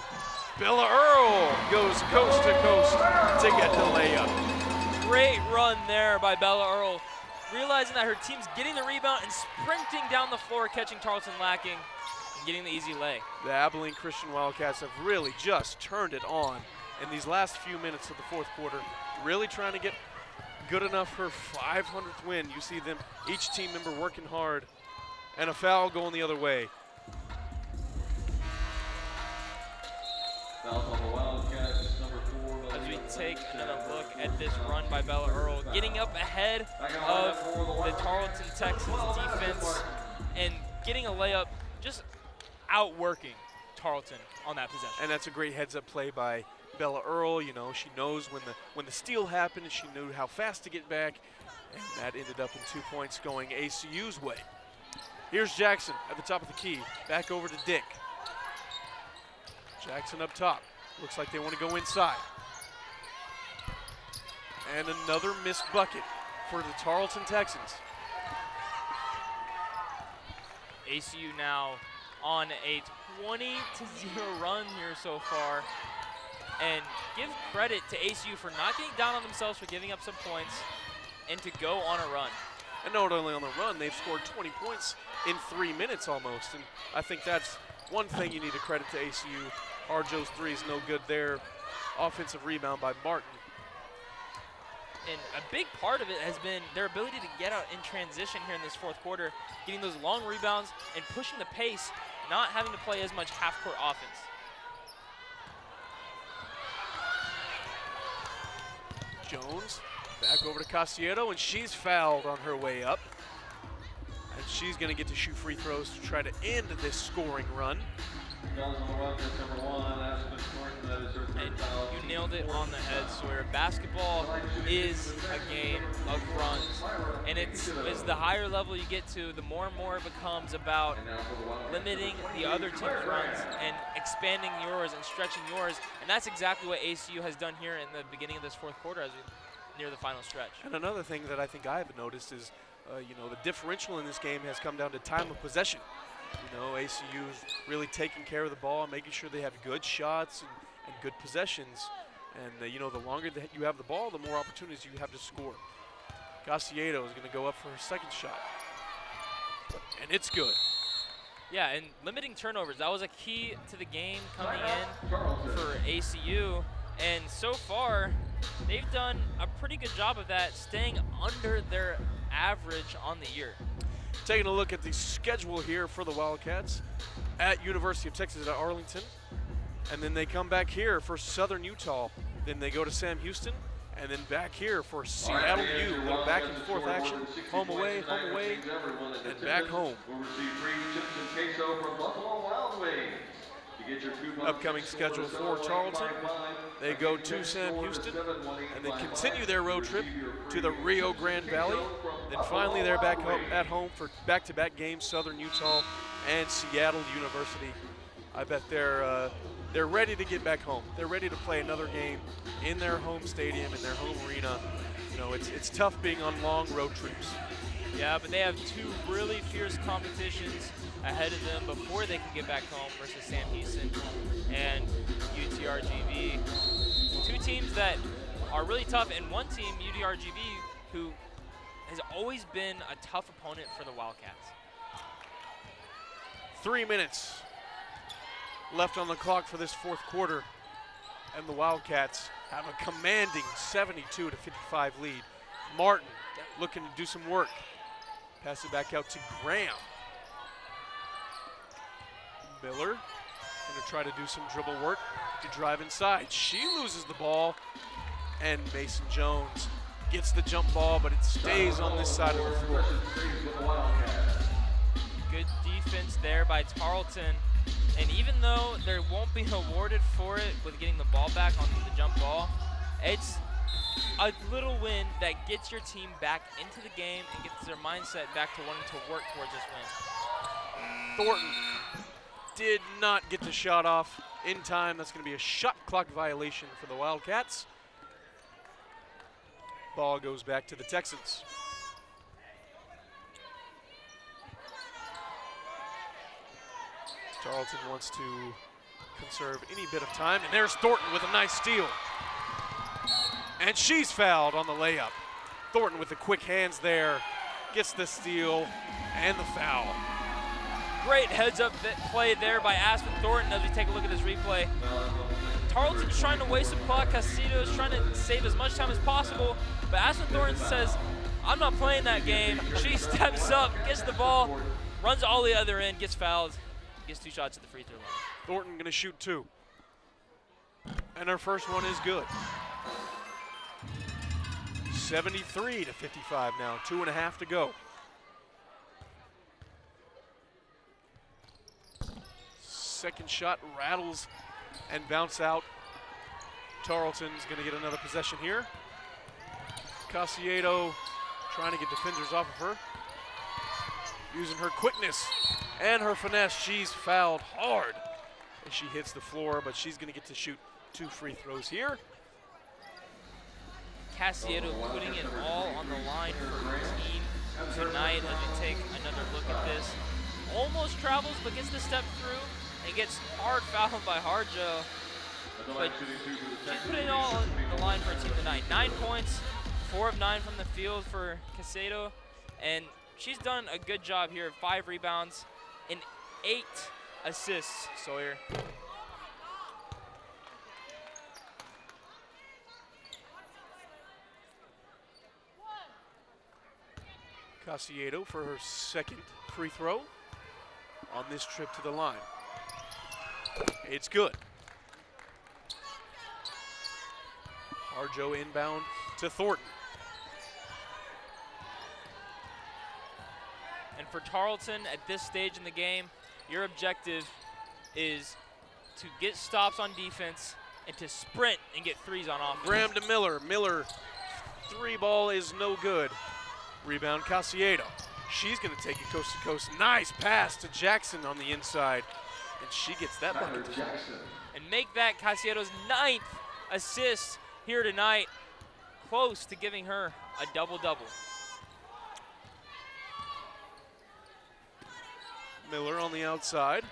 Bella Earl goes coast to coast to get the layup. Great run there by Bella Earl, realizing that her team's getting the rebound and sprinting down the floor, catching Tarleton lacking and getting the easy lay. The Abilene Christian Wildcats have really just turned it on in these last few minutes of the fourth quarter, really trying to get good enough for 500th win. You see them, each team member working hard, and a foul going the other way. Fouls on the Wildcats, number 4. As we take another look at this run by Bella Earl, getting up ahead of the Tarleton Texans defense and getting a layup, just outworking Tarleton on that possession. And that's a great heads-up play by Bella Earl. You know, she knows when the steal happened, she knew how fast to get back, and that ended up in 2 points going ACU's way. Here's Jackson at the top of the key, back over to Dick. Jackson up top, looks like they want to go inside. And another missed bucket for the Tarleton Texans. ACU now on a 20-0 run here so far. And give credit to ACU for not getting down on themselves for giving up some points and to go on a run. And not only on the run, they've scored 20 points in 3 minutes almost. And I think that's one thing you need to credit to ACU. Harjo's three is no good there. Offensive rebound by Martin. And a big part of it has been their ability to get out in transition here in this fourth quarter, getting those long rebounds and pushing the pace, not having to play as much half-court offense. Jones back over to Casiedo, and she's fouled on her way up. And she's going to get to shoot free throws to try to end this scoring run. Fouls on the Wildcats, number 1, Aspen Thornton, that is her third And foul. you nailed it on the head, Sawyer. Basketball is a game of runs. And it's as the higher level you get to, the more and more it becomes about limiting the other team's runs and expanding yours and stretching yours. And that's exactly what ACU has done here in the beginning of this fourth quarter as we near the final stretch. And another thing that I think I've noticed is, the differential in this game has come down to time of possession. You know, ACU's really taking care of the ball, making sure they have good shots and good possessions. And, the longer that you have the ball, the more opportunities you have to score. Casiedo is going to go up for her second shot. And it's good. Yeah, and limiting turnovers, that was a key to the game coming in for ACU. And so far, they've done a pretty good job of that, staying under their average on the year. Taking a look at the schedule here for the Wildcats at University of Texas at Arlington. And then they come back here for Southern Utah. Then they go to Sam Houston, and then back here for Seattle U. Little back and forth action, home away, and back home. Upcoming schedule for Tarleton. They go to Sam Houston and then continue their road trip to the Rio Grande Valley. Then finally they're back at home for back-to-back games, Southern Utah and Seattle University. I bet they're ready to get back home. They're ready to play another game in their home stadium, in their home arena. You know, it's tough being on long road trips. Yeah, but they have two really fierce competitions ahead of them before they can get back home versus Sam Houston and UTRGV. Two teams that are really tough, and one team, UTRGV, who has always been a tough opponent for the Wildcats. 3 minutes left on the clock for this fourth quarter, and the Wildcats have a commanding 72-55 lead. Martin looking to do some work. Pass it back out to Graham. Miller going to try to do some dribble work to drive inside. She loses the ball, and Mason Jones gets the jump ball, but it stays on this side of the floor. Good defense there by Tarleton. And even though there won't be awarded for it with getting the ball back on the jump ball, it's a little win that gets your team back into the game and gets their mindset back to wanting to work towards this win. Thornton did not get the shot off in time. That's going to be a shot clock violation for the Wildcats. Ball goes back to the Texans. Tarleton wants to conserve any bit of time, and there's Thornton with a nice steal. And she's fouled on the layup. Thornton with the quick hands there, gets the steal and the foul. Great heads-up play there by Aspen Thornton as we take a look at this replay. Tarleton's trying to waste some clock. Castillo's trying to save as much time as possible, but Aspen Thornton says, I'm not playing that game. She steps up, gets the ball, runs all the other end, gets fouled, gets 2 shots at the free throw line. Thornton going to shoot 2. And her first one is good. 73-55 now, 2.5 to go. Second shot rattles and bounce out. Tarleton's going to get another possession here. Casiedo trying to get defenders off of her. Using her quickness and her finesse, she's fouled hard as she hits the floor, but she's going to get to shoot 2 free throws here. Casiedo putting it all on the line for her team tonight as we take another look at this. Almost travels, but gets the step through and gets hard fouled by Harjo. But she's putting it all on the line for her team tonight. 9 points, 4 of 9 from the field for Casiedo, and she's done a good job here. 5 rebounds and 8 assists, Sawyer. Casiedo for her second free throw on this trip to the line. It's good. Harjo inbound to Thornton. And for Tarleton at this stage in the game, your objective is to get stops on defense and to sprint and get threes on offense. Graham to Miller. Miller, 3 ball is no good. Rebound Casiedo. She's going to take it coast to coast. Nice pass to Jackson on the inside. And she gets that bucket. And make that Casiedo's 9th assist here tonight. Close to giving her a double-double. Miller on the outside.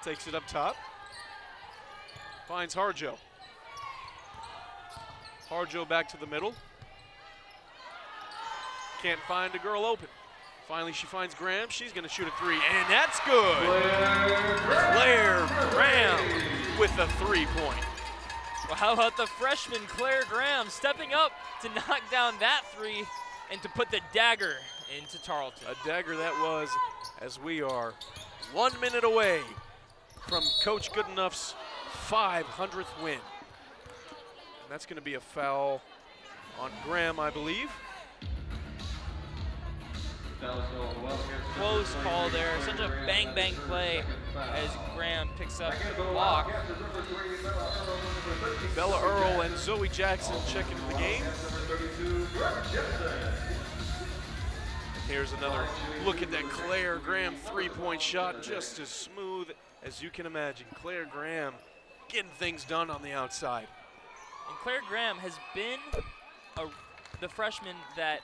Takes it up top. Finds Harjo. Harjo back to the middle. Can't find a girl open. Finally, she finds Graham. She's going to shoot a 3, and that's good. Claire Graham with the 3-point. Well, how about the freshman Claire Graham stepping up to knock down that three and to put the dagger into Tarleton. A dagger that was, as we are 1 minute away from Coach Goodenough's 500th win. And that's going to be a foul on Graham, I believe. Close call there. Such a bang-bang play as Graham picks up the block. Bella Earl and Zoe Jackson check into the game. Here's another look at that Claire Graham three-point shot, just as smooth as you can imagine. Claire Graham getting things done on the outside. And Claire Graham has been the freshman that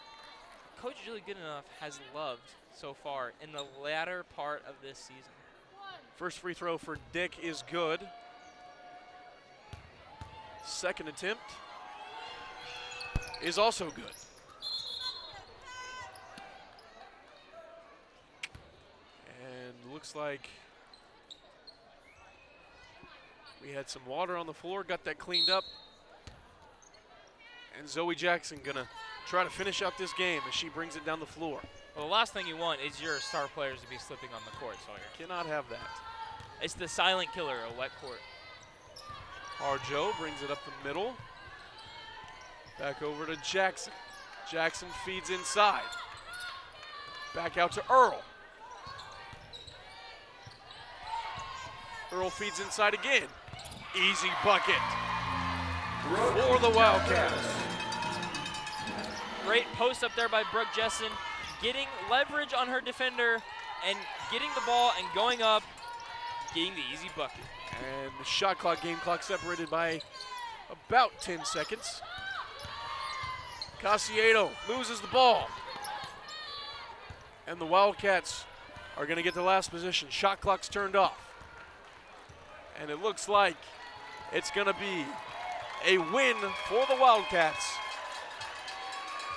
Coach Julie Goodenough has loved so far in the latter part of this season. First free throw for Dick is good. Second attempt is also good. And looks like we had some water on the floor, got that cleaned up. And Zoe Jackson gonna try to finish out this game as she brings it down the floor. Well, the last thing you want is your star players to be slipping on the court, Sawyer. Cannot have that. It's the silent killer, a wet court. Harjo brings it up the middle. Back over to Jackson. Jackson feeds inside. Back out to Earl. Earl feeds inside again. Easy bucket for the Wildcats. Great post up there by Brooke Jessen, getting leverage on her defender and getting the ball and going up, getting the easy bucket. And the shot clock, game clock separated by about 10 seconds. Casiedo loses the ball. And the Wildcats are going to get the last position. Shot clock's turned off. And it looks like it's going to be a win for the Wildcats.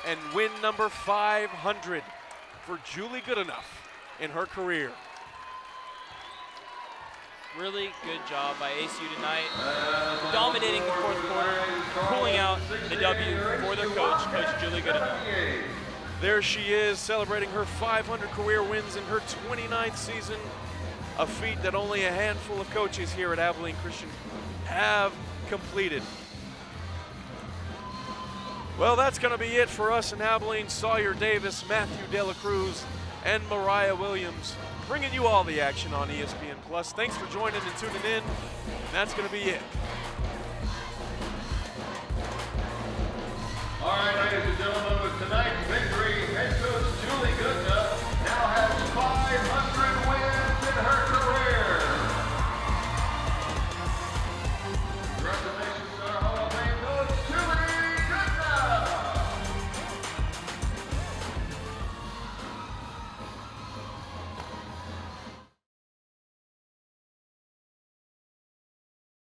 And win number 500 for Julie Goodenough in her career. Really good job by ACU tonight, dominating the fourth quarter, pulling out the W for their coach, Coach Julie Goodenough. There she is, celebrating her 500 career wins in her 29th season, a feat that only a handful of coaches here at Abilene Christian have completed. Well, that's going to be it for us in Abilene. Sawyer Davis, Matthew De La Cruz, and Mariah Williams, bringing you all the action on ESPN+. Thanks for joining and tuning in. That's going to be it. All right, ladies and gentlemen.